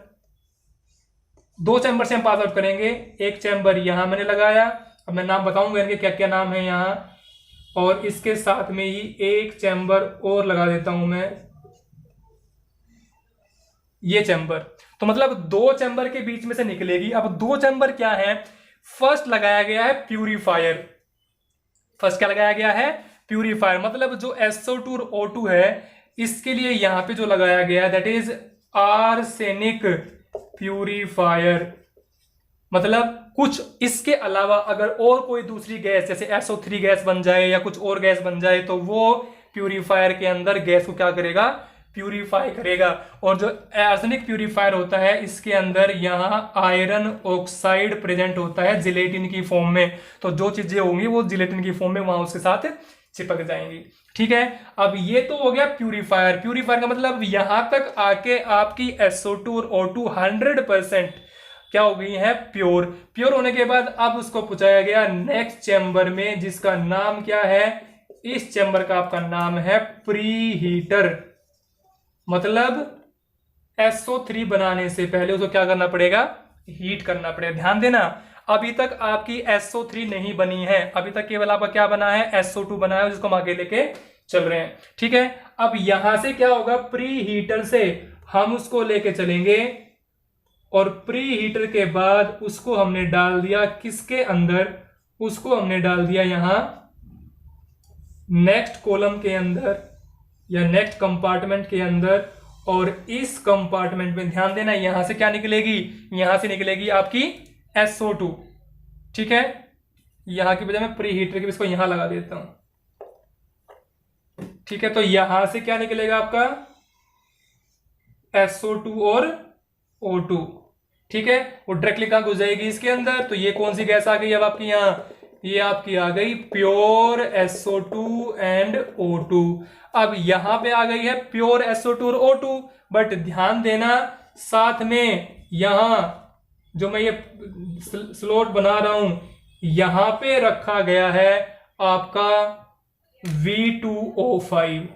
Speaker 1: दो चैम्बर से हम पास आउट करेंगे। एक चैम्बर यहां मैंने लगाया, अब मैं नाम बताऊंगा इनके क्या क्या नाम है यहां, और इसके साथ में ही एक चैम्बर और लगा देता हूं मैं, ये चैम्बर। तो मतलब दो चैम्बर के बीच में से निकलेगी। अब दो चैम्बर क्या है, फर्स्ट लगाया गया है प्यूरिफायर। फर्स्ट क्या लगाया गया है, प्यूरिफायर। मतलब जो SO2 और O2 है, इसके लिए यहां पे जो लगाया गया है दैट इज आर्सेनिक प्यूरिफायर। मतलब कुछ इसके अलावा अगर और कोई दूसरी गैस जैसे SO3 गैस बन जाए या कुछ और गैस बन जाए, तो वो प्यूरिफायर के अंदर गैस को क्या करेगा, प्यूरिफाई करेगा। और जो आर्सेनिक प्यूरिफायर होता है, इसके अंदर यहाँ आयरन ऑक्साइड प्रेजेंट होता है जिलेटिन की फॉर्म में। तो जो चीजें होंगी वो जिलेटिन की फॉर्म में वहां उसके साथ चिपक जाएंगी। ठीक है, अब ये तो हो गया प्यूरिफायर। प्यूरिफायर का मतलब यहां तक आके आपकी SO2 और O2 100% क्या हो गई है, प्योर। प्योर होने के बाद अब उसको पहुंचाया गया नेक्स्ट चैम्बर में, जिसका नाम क्या है, इस चैम्बर का आपका नाम है प्री हीटर। मतलब SO3 बनाने से पहले उसको क्या करना पड़ेगा, हीट करना पड़ेगा। ध्यान देना, अभी तक आपकी SO3 नहीं बनी है, अभी तक केवल आपका क्या बना है, SO2 बना है, जिसको हम आगे लेके चल रहे हैं। ठीक है, अब यहां से क्या होगा, प्री हीटर से हम उसको लेके चलेंगे, और प्री हीटर के बाद उसको हमने डाल दिया किसके अंदर, उसको हमने डाल दिया यहां नेक्स्ट कॉलम के अंदर या नेक्स्ट कंपार्टमेंट के अंदर। और इस कंपार्टमेंट में ध्यान देना, यहां से क्या निकलेगी, यहां से निकलेगी आपकी SO2। ठीक है, यहां की बजाय मैं प्री हीटर की इसको यहां लगा देता हूं। ठीक है, तो यहां से क्या निकलेगा आपका SO2 और O2। ठीक है, वो डायरेक्टली कहां घुस जाएगी, इसके अंदर। तो ये कौन सी गैस आ गई अब आपकी यहां, ये आपकी आ गई प्योर SO2 एंड O2। अब यहां पे आ गई है प्योर SO2 और O2। बट ध्यान देना, साथ में यहां जो मैं ये स्लॉट बना रहा हूं, यहां पे रखा गया है आपका V2O5।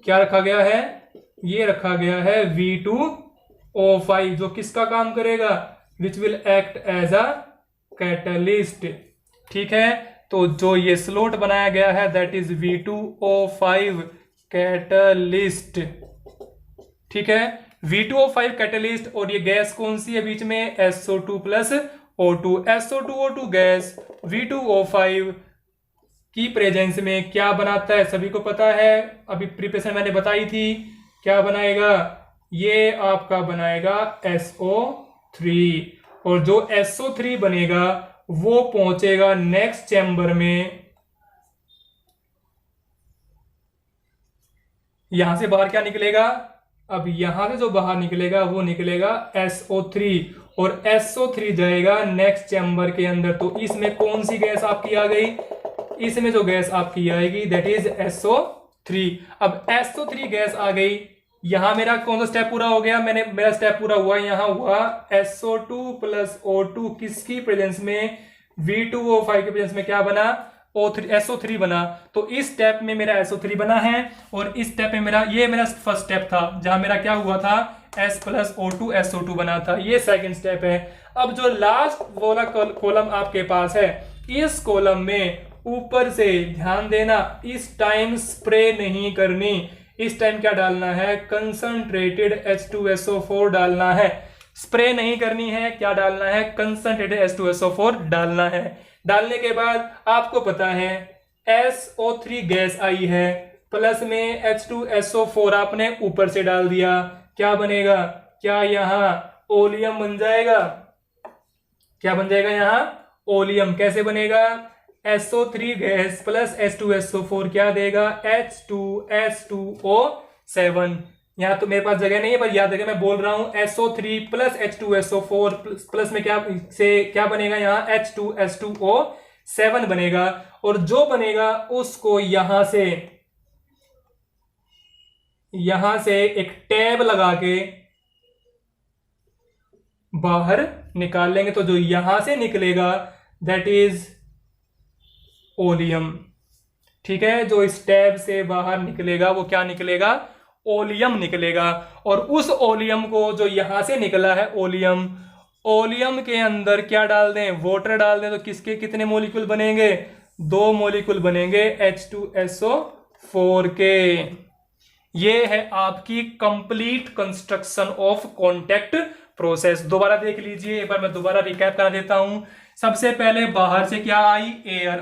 Speaker 1: क्या रखा गया है, ये रखा गया है V2O5, जो किसका काम करेगा, which will act as a catalyst. ठीक है, तो जो ये स्लॉट बनाया गया है दैट इज V2O5 कैटलिस्ट। ठीक है, V2O5 कैटलिस्ट। और ये गैस कौन सी है बीच में, SO2 plus O2। SO2 O2 gas V2O5 की प्रेजेंस में क्या बनाता है, सभी को पता है, अभी प्रिपरेशन मैंने बताई थी। क्या बनाएगा, ये आपका बनाएगा SO3। और जो SO3 बनेगा वो पहुंचेगा नेक्स्ट चैम्बर में, यहां से बाहर क्या निकलेगा, अब यहां से जो बाहर निकलेगा वो निकलेगा SO3, और SO3 जाएगा नेक्स्ट चैम्बर के अंदर। तो इसमें कौन सी गैस आपकी आ गई, इसमें जो गैस आपकी आएगी दैट इज SO3। अब SO3 गैस आ गई, यहां मेरा कौन सा स्टेप पूरा हो गया, मेरा स्टेप पूरा हुआ, यहां हुआ SO2 प्लस O2 किसकी प्रेजेंस में, V2O5 के प्रेजेंस में क्या बना, SO3 बना। तो इस स्टेप में मेरा SO3 बना है, और इस स्टेप में ये मेरा फर्स्ट स्टेप था जहां मेरा क्या हुआ था, S प्लस O2 SO2 बना था। ये सेकंड स्टेप है। अब जो लास्ट वाला कॉलम आपके पास है, इस कॉलम में ऊपर से ध्यान देना, इस टाइम स्प्रे नहीं करनी, इस टाइम क्या डालना है, कंसंट्रेटेड H2SO4 डालना है। स्प्रे नहीं करनी है, क्या डालना है, कंसंट्रेटेड H2SO4 डालना है। डालने के बाद आपको पता है SO3 गैस आई है, प्लस में H2SO4 आपने ऊपर से डाल दिया, क्या बनेगा, क्या यहां ओलियम बन जाएगा, क्या बन जाएगा यहां ओलियम। कैसे बनेगा, SO3 गैस प्लस H2SO4 क्या देगा, H2S2O7। यहां तो मेरे पास जगह नहीं है पर याद रखिए मैं बोल रहा हूं, SO3 प्लस H2SO4 प्लस में क्या बनेगा, यहां H2S2O7 बनेगा। और जो बनेगा उसको यहां से एक टैब लगा के बाहर निकाल लेंगे। तो जो यहां से निकलेगा दैट इज ओलियम। ठीक है, जो इस टैब से बाहर निकलेगा वो क्या निकलेगा, ओलियम निकलेगा। और उस ओलियम को जो यहां से निकला है ओलियम के अंदर क्या डाल दें, वाटर डाल दें, तो किसके कितने मॉलिक्यूल बनेंगे, 2 मॉलिक्यूल बनेंगे H2SO4 के। ये है आपकी complete construction of contact process. दोबारा देख लीजिए, एक बार मैं दोबारा रिकैप करा देता हूं। सबसे पहले बाहर से क्या आई, एयर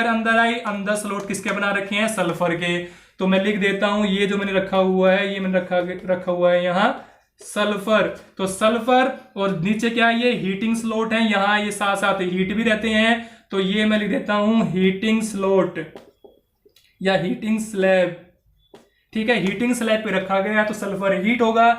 Speaker 1: अंदर आई, अंदर स्लॉट किसके बना रखे हैं, सल्फर के। तो मैं लिख देता हूं, ये जो मैंने रखा हुआ है, ये मैंने रखा हुआ है यहां सल्फर। तो सल्फर, और नीचे क्या है, ये हीटिंग स्लॉट है, यहां ये साथ साथ हीट भी रहते हैं। तो ये मैं लिख देता हूं हीटिंग स्लॉट या हीटिंग स्लैब। ठीक है, हीटिंग स्लैब पे रखा गया है तो सल्फर हीट होगा।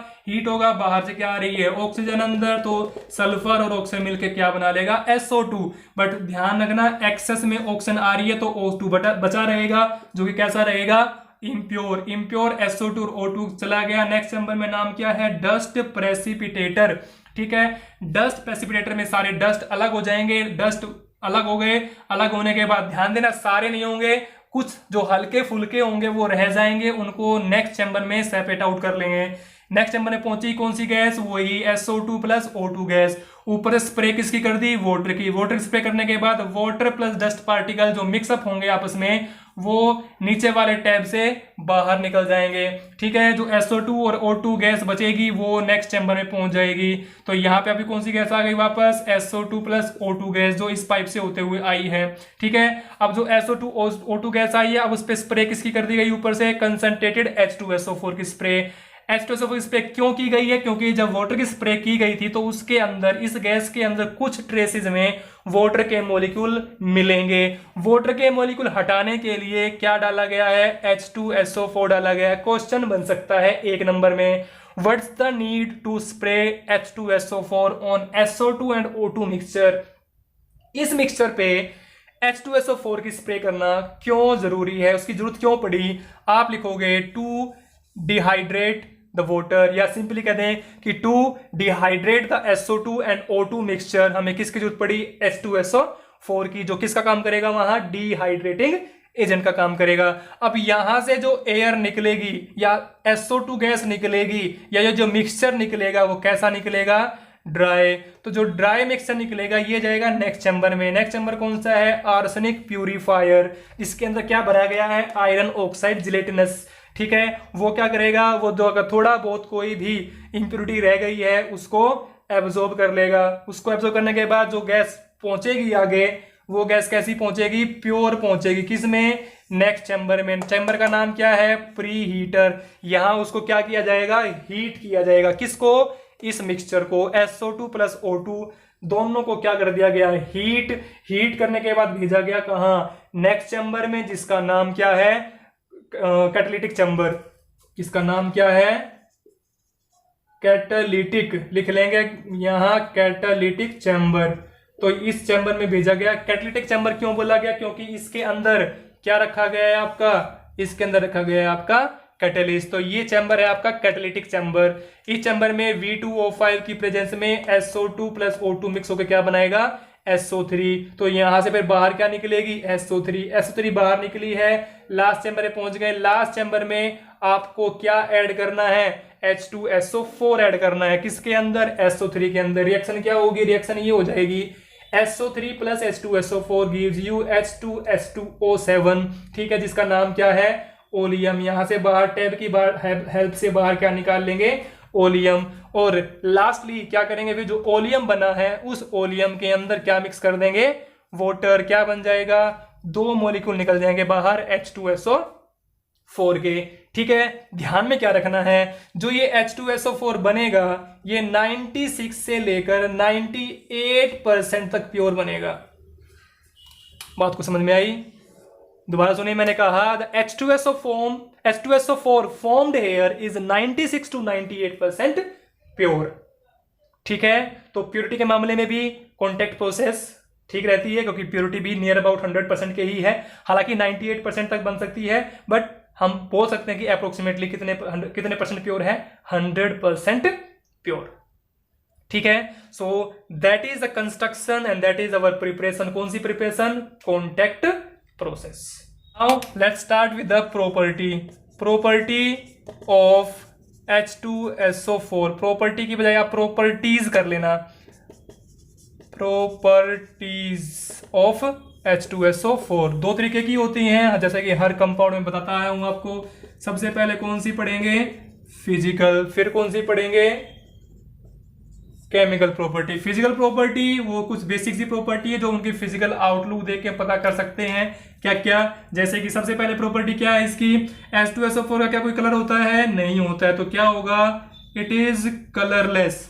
Speaker 1: बाहर से क्या आ रही है, ऑक्सीजन अंदर, तो सल्फर और ऑक्सीजन मिलकर क्या बना लेगा, SO2। बट ध्यान रखना, एक्सेस में ऑक्सीजन आ रही है तो O2 बचा रहेगा, जो कि कैसा रहेगा, इम्प्योर SO2 और O2 चला गया। नेक्स्ट नंबर में नाम क्या है, डस्ट प्रेसिपिटेटर। ठीक है, डस्ट प्रेसिपिटेटर में सारे डस्ट अलग हो जाएंगे, डस्ट अलग हो गए, अलग होने के बाद ध्यान देना सारे नहीं होंगे, कुछ जो हल्के फुल्के होंगे वो रह जाएंगे, उनको नेक्स्ट चैम्बर में सेपरेट आउट कर लेंगे। नेक्स्ट चैम्बर में पहुंची कौन सी गैस, वही SO2 प्लस O2 गैस। ऊपर स्प्रे किसकी कर दी, वाटर की। वाटर स्प्रे करने के बाद वाटर प्लस डस्ट पार्टिकल जो मिक्सअप होंगे आपस में, वो नीचे वाले टैब से बाहर निकल जाएंगे। ठीक है, जो SO2 और O2 गैस बचेगी वो नेक्स्ट चैम्बर में पहुंच जाएगी। तो यहाँ पे अभी कौन सी गैस आ गई वापस, SO2 प्लस O2 गैस, जो इस पाइप से होते हुए आई है। ठीक है, अब जो SO2 O2 गैस आई है, अब उस पर स्प्रे किसकी कर दी गई, ऊपर से कंसंट्रेटेड H2SO4 की स्प्रे। H2SO4 स्प्रे क्यों की गई है, क्योंकि जब वाटर की स्प्रे की गई थी तो उसके अंदर, इस गैस के अंदर कुछ ट्रेसेस में वाटर के मॉलिक्यूल मिलेंगे। वाटर के मॉलिक्यूल हटाने के लिए क्या डाला गया है, H2SO4 डाला गया है। क्वेश्चन बन सकता है 1 नंबर में, what's the need to spray H2SO4 on SO2 and O2 mixture. इस मिक्सचर पे H2SO4 की स्प्रे करना क्यों जरूरी है, उसकी जरूरत क्यों पड़ी। आप लिखोगे टू डिहाइड्रेट द वाटर, या सिंपली कह दें कि to dehydrate the SO2 and O2 mixture, हमें किसकी जरूरत पड़ी, H2SO4 की, जो किसका काम करेगा, वहां डिहाइड्रेटिंग एजेंट का काम करेगा। अब यहां से जो एयर निकलेगी या SO2 गैस निकलेगी या ये जो मिक्सचर निकलेगा वो कैसा निकलेगा, ड्राई। तो जो ड्राई मिक्सचर निकलेगा ये जाएगा नेक्स्ट चैम्बर में। नेक्स्ट चैम्बर कौन सा है, आर्सेनिक प्यूरिफायर। इसके अंदर क्या भरा गया है, आयरन ऑक्साइड जिलेटिनस। ठीक है, वो क्या करेगा, वो जो अगर थोड़ा बहुत कोई भी इंप्योरिटी रह गई है उसको एब्जॉर्ब कर लेगा। उसको एब्जॉर्ब करने के बाद जो गैस पहुंचेगी आगे, वो गैस कैसी पहुंचेगी, प्योर पहुंचेगी। किसमें, नेक्स्ट चैम्बर में। चैम्बर का नाम क्या है, प्री हीटर। यहां उसको क्या किया जाएगा, हीट किया जाएगा। किसको, इस मिक्सचर को, SO2 प्लस O2 दोनों को क्या कर दिया गया, हीट करने के बाद भेजा गया कहां, नेक्स्ट चैम्बर में, जिसका नाम क्या है, कैटालिटिक चैम्बर। इसका नाम क्या है, कैटालिटिक, लिख लेंगे यहां कैटालिटिक चैम्बर। तो इस चैम्बर में भेजा गया। कैटालिटिक चैम्बर क्यों बोला गया, क्योंकि इसके अंदर क्या रखा गया है आपका, इसके अंदर रखा गया है आपका कैटलिस्ट। तो ये चैम्बर है आपका कैटालिटिक चैम्बर। इस चैम्बर में V2O5 की प्रेजेंस में SO2 प्लस O2 मिक्स होकर क्या बनाएगा, SO3। तो यहां से फिर बाहर क्या निकलेगी, SO3 बाहर निकली है। लास्ट चैम्बर में पहुंच गए। लास्ट चैम्बर में आपको क्या ऐड करना है, H2SO4 ऐड करना है। किसके अंदर, SO3 के अंदर। रिएक्शन क्या होगी, रिएक्शन ये हो जाएगी SO3 plus H2SO4 gives you H2S2O7, ठीक है, जिसका नाम क्या है, ओलियम। यहां से बाहर टैब की हेल्प से बाहर क्या निकाल लेंगे, ओलियम। और लास्टली क्या करेंगे, फिर जो ओलियम बना है उस ओलियम के अंदर क्या मिक्स कर देंगे, वाटर। क्या बन जाएगा, 2 मॉलिक्यूल निकल जाएंगे बाहर H2SO4 के। ठीक है, ध्यान में क्या रखना है, जो ये H2SO4 बनेगा ये 96 से लेकर 98% तक प्योर बनेगा। बात को समझ में आई, दोबारा सुनिए, मैंने कहा H2SO4 formed here is 96 to 98% pure. ठीक है, तो प्योरिटी के मामले में भी कॉन्टैक्ट प्रोसेस ठीक रहती है, क्योंकि प्योरिटी भी नियर अबाउट 100% के ही है। हालांकि 98% तक बन सकती है, बट हम बोल सकते हैं कि अप्रोक्सीमेटली कितने परसेंट प्योर है, 100% प्योर। ठीक है, so that is the construction and that is our preparation. कौन सी preparation, contact process. Now let's start with the property of H2SO4। Property की बजाय आप प्रॉपर्टीज कर लेना, प्रॉपर्टीज ऑफ H2SO4 दो तरीके की होती हैं, जैसे कि हर कंपाउंड में बताता आया हूं आपको। सबसे पहले कौन सी पढ़ेंगे, फिजिकल, फिर कौन सी पढ़ेंगे, केमिकल प्रॉपर्टी। फिजिकल प्रॉपर्टी वो कुछ बेसिक सी प्रॉपर्टी है जो उनकी फिजिकल आउटलुक देख के पता कर सकते हैं क्या क्या। जैसे कि सबसे पहले प्रॉपर्टी क्या है इसकी, H2SO4 का क्या कोई कलर होता है, नहीं होता है, तो क्या होगा, इट इज कलरलेस।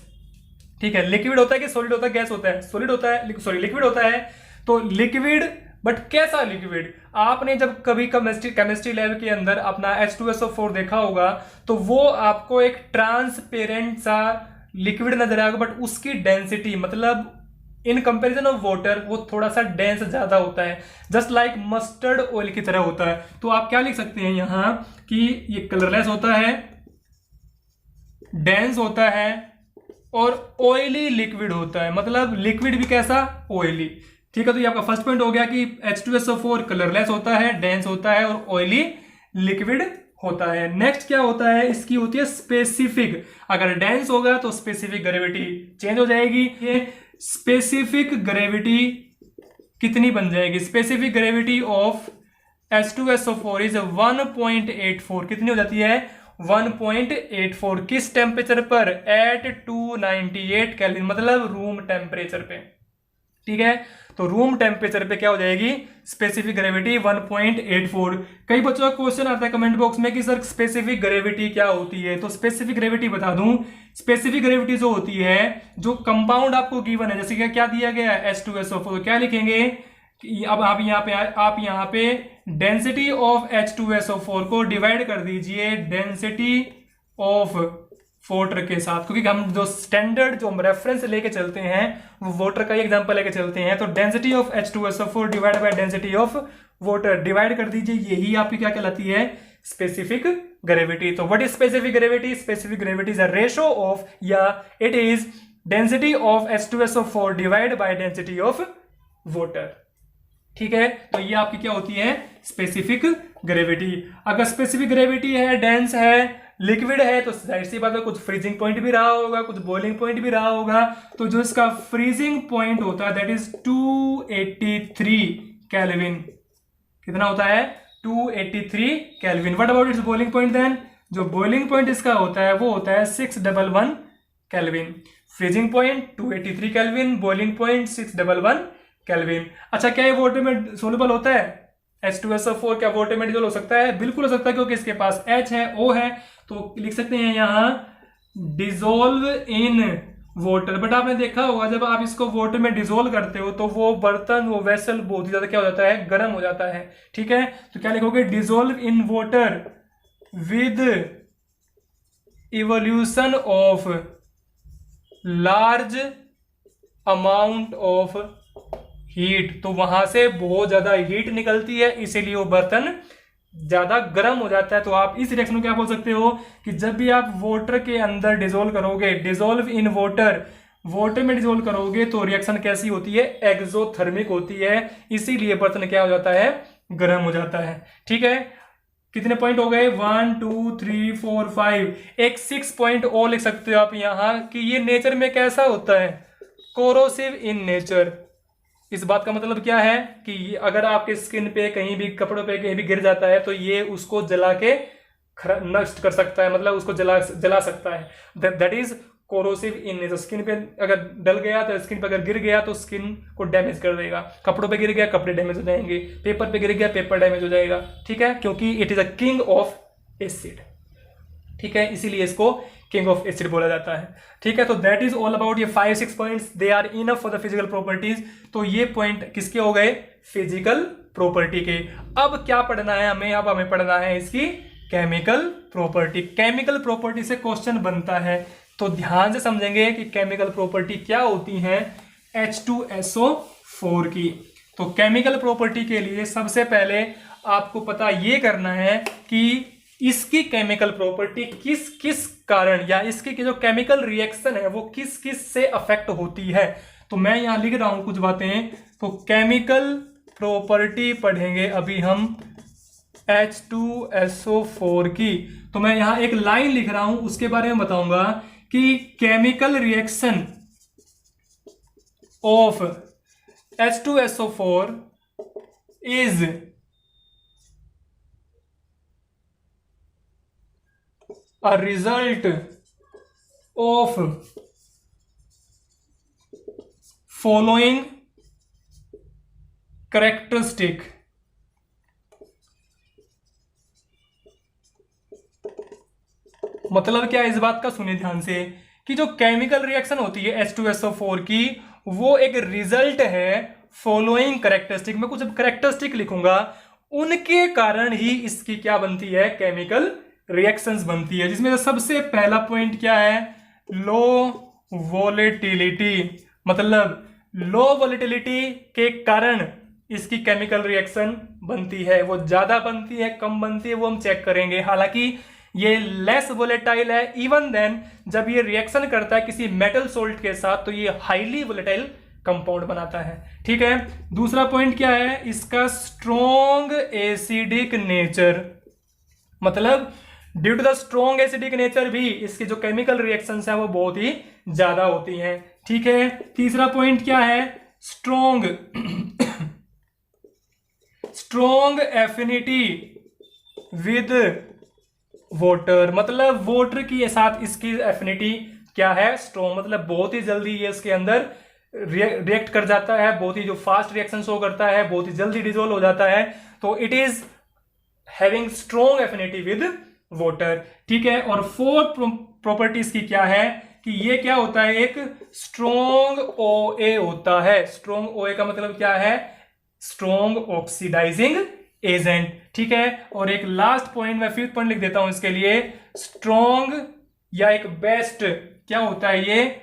Speaker 1: ठीक है, लिक्विड होता है कि सॉलिड होता है, गैस होता है, सॉलिड होता है, सॉरी लिक्विड होता है। तो लिक्विड, बट कैसा लिक्विड, आपने जब कभी केमिस्ट्री लैब के अंदर अपना H2SO4 देखा होगा तो वो आपको एक ट्रांसपेरेंट सा लिक्विड नजर आएगा, बट उसकी डेंसिटी मतलब इन कंपैरिजन ऑफ वाटर वो थोड़ा सा डेंस ज्यादा होता है, जस्ट लाइक मस्टर्ड ऑयल की तरह होता है। तो आप क्या लिख सकते हैं यहां कि ये कलरलेस होता है, डेंस होता है और ऑयली लिक्विड होता है। मतलब लिक्विड भी कैसा, ऑयली। ठीक है, तो ये आपका फर्स्ट पॉइंट हो गया कि H2SO4 कलरलेस होता है, डेंस होता है और ऑयली लिक्विड होता है। नेक्स्ट क्या होता है, इसकी होती है स्पेसिफिक। अगर डेंस होगा तो स्पेसिफिक ग्रेविटी चेंज हो जाएगी। ये स्पेसिफिक ग्रेविटी कितनी बन जाएगी, specific gravity of H2SO4 is 1.84। कितनी हो जाती है, 1.84। किस टेम्परेचर पर, एट 298 केल्विन, मतलब रूम टेम्परेचर पे। ठीक है, तो रूम टेम्परेचर पे क्या हो जाएगी, स्पेसिफिक ग्रेविटी 1.84। कई बच्चों का क्वेश्चन आता है कमेंट बॉक्स में कि सर स्पेसिफिक ग्रेविटी क्या होती है, तो स्पेसिफिक ग्रेविटी बता दूं। स्पेसिफिक ग्रेविटी जो होती है, जो कंपाउंड आपको गिवन है, जैसे कि क्या दिया गया है H2SO4, क्या लिखेंगे, अब आप यहाँ पे डेंसिटी ऑफ H2SO4 को डिवाइड कर दीजिए डेंसिटी ऑफ वाटर के साथ, क्योंकि हम जो स्टैंडर्ड जो हम रेफरेंस लेके चलते हैं वो वाटर का ही एग्जांपल लेके चलते हैं। तो density of H2SO4 divide by density of water divide कर दीजिए, यही आपकी क्या कहलाती है, स्पेसिफिक ग्रेविटी। तो what is specific gravity, specific gravity is a ratio of, या it is density of H2SO4 divide by density of water. ठीक है, तो ये आपकी क्या होती है, स्पेसिफिक ग्रेविटी। अगर स्पेसिफिक ग्रेविटी है, डेंस है, लिक्विड है, तो जाहिर सी बात है कुछ फ्रीजिंग पॉइंट भी रहा होगा, कुछ बॉइलिंग पॉइंट भी रहा होगा। तो जो इसका फ्रीजिंग पॉइंट होता है दैट इज 283 केल्विन। कितना होता है, 283 kelvin. What about its boiling point then, जो बॉइलिंग पॉइंट इसका होता है वो होता है 611 kelvin. Freezing point 283 kelvin, boiling point 611 kelvin. अच्छा, क्या ये वाटर में सोल्यूबल होता है, H2SO4 क्या वाटर में डिसॉल्व हो सकता है, बिल्कुल हो सकता है, क्योंकि इसके पास H है, O है, तो लिख सकते हैं यहां डिसॉल्व इन वाटर। बट आपने देखा होगा जब आप इसको वाटर में डिसॉल्व करते हो तो वो बर्तन, वो वेसल बहुत ही ज्यादा क्या हो जाता है, गर्म हो जाता है। ठीक है, तो क्या लिखोगे, dissolve in water with evolution of large amount of heat, तो वहां से बहुत ज्यादा हीट निकलती है, इसीलिए वो बर्तन ज्यादा गर्म हो जाता है। तो आप इस रिएक्शन को क्या बोल सकते हो कि जब भी आप वाटर के अंदर डिजोल्व करोगे, डिजोल्व इन वाटर, वाटर में डिजोल्व करोगे तो रिएक्शन कैसी होती है, एक्सोथर्मिक होती है, इसीलिए बर्तन क्या हो जाता है, गर्म हो जाता है। ठीक है, कितने पॉइंट हो गए, 1 2 3 4 5, एक 6 पॉइंट और लिख सकते हो आप यहां कि ये नेचर में कैसा होता है, कोरोसिव इन नेचर। इस बात का मतलब क्या है कि अगर आपके स्किन पे कहीं भी, कपड़ों पे कहीं भी गिर जाता है तो ये उसको जला के नष्ट कर सकता है, मतलब उसको जला सकता है। That is corrosive in nature. Skin पे अगर डल गया तो, स्किन पे अगर गिर गया तो स्किन को डैमेज कर देगा, कपड़ों पे गिर गया कपड़े डैमेज हो जाएंगे, पेपर पे गिर गया पेपर डैमेज हो जाएगा। ठीक है, क्योंकि it is a king of acid. ठीक है, इसीलिए इसको किंग ऑफ एसिड बोला जाता है। ठीक है, तो दैट इज ऑल अबाउट ये 5-6 points, they are enough for the physical properties. तो ये पॉइंट किसके हो गए, फिजिकल प्रॉपर्टी के। अब क्या पढ़ना है हमें, अब हमें पढ़ना है इसकी केमिकल प्रॉपर्टी। केमिकल प्रॉपर्टी से क्वेश्चन बनता है, तो ध्यान से समझेंगे कि केमिकल प्रॉपर्टी क्या होती है H2SO4 की। तो केमिकल प्रॉपर्टी के लिए सबसे पहले आपको पता ये करना है कि इसकी केमिकल प्रॉपर्टी किस किस कारण, या इसकी जो केमिकल रिएक्शन है वो किस किस से अफेक्ट होती है। तो मैं यहां लिख रहा हूं कुछ बातें। तो केमिकल प्रॉपर्टी पढ़ेंगे अभी हम H2SO4 की। तो मैं यहां एक लाइन लिख रहा हूं, उसके बारे में बताऊंगा कि chemical reaction of H2SO4 is a result of following characteristic। मतलब क्या, इस बात का सुनिए ध्यान से कि जो केमिकल रिएक्शन होती है H2SO4 की, वो एक रिजल्ट है फॉलोइंग कैरेक्टरिस्टिक। मैं कुछ कैरेक्टरिस्टिक लिखूंगा, उनके कारण ही इसकी क्या बनती है, केमिकल रिएक्शंस बनती है। जिसमें सबसे पहला पॉइंट क्या है, लो वोलेटिलिटी। मतलब लो वोलेटिलिटी के कारण इसकी केमिकल रिएक्शन बनती है। वो ज्यादा बनती है कम बनती है वो हम चेक करेंगे। हालांकि ये लेस वोलेटाइल है, इवन देन जब ये रिएक्शन करता है किसी मेटल सोल्ट के साथ तो ये हाईली वोलेटाइल कंपाउंड बनाता है। ठीक है, दूसरा पॉइंट क्या है, इसका स्ट्रॉन्ग एसिडिक नेचर। मतलब due to the strong acidic nature भी इसकी जो केमिकल रिएक्शंस हैं वो बहुत ही ज्यादा होती हैं। ठीक है, तीसरा पॉइंट क्या है, स्ट्रॉन्ग एफिनिटी विद वाटर। मतलब वाटर के साथ इसकी एफिनिटी क्या है, स्ट्रॉन्ग। मतलब बहुत ही जल्दी ये इसके अंदर रिएक्ट कर जाता है, बहुत ही जो फास्ट रिएक्शन शो करता है, बहुत ही जल्दी डिसॉल्व हो जाता है। तो it is having strong affinity with water. ठीक है, और फोर्थ प्रॉपर्टीज की क्या है कि ये क्या होता है, एक स्ट्रॉन्ग OA होता है। स्ट्रॉन्ग OA का मतलब क्या है, स्ट्रॉन्ग ऑक्सीडाइजिंग एजेंट। ठीक है, और एक लास्ट पॉइंट, मैं फिफ्थ पॉइंट लिख देता हूं इसके लिए, स्ट्रॉन्ग या एक बेस्ट क्या होता है, ये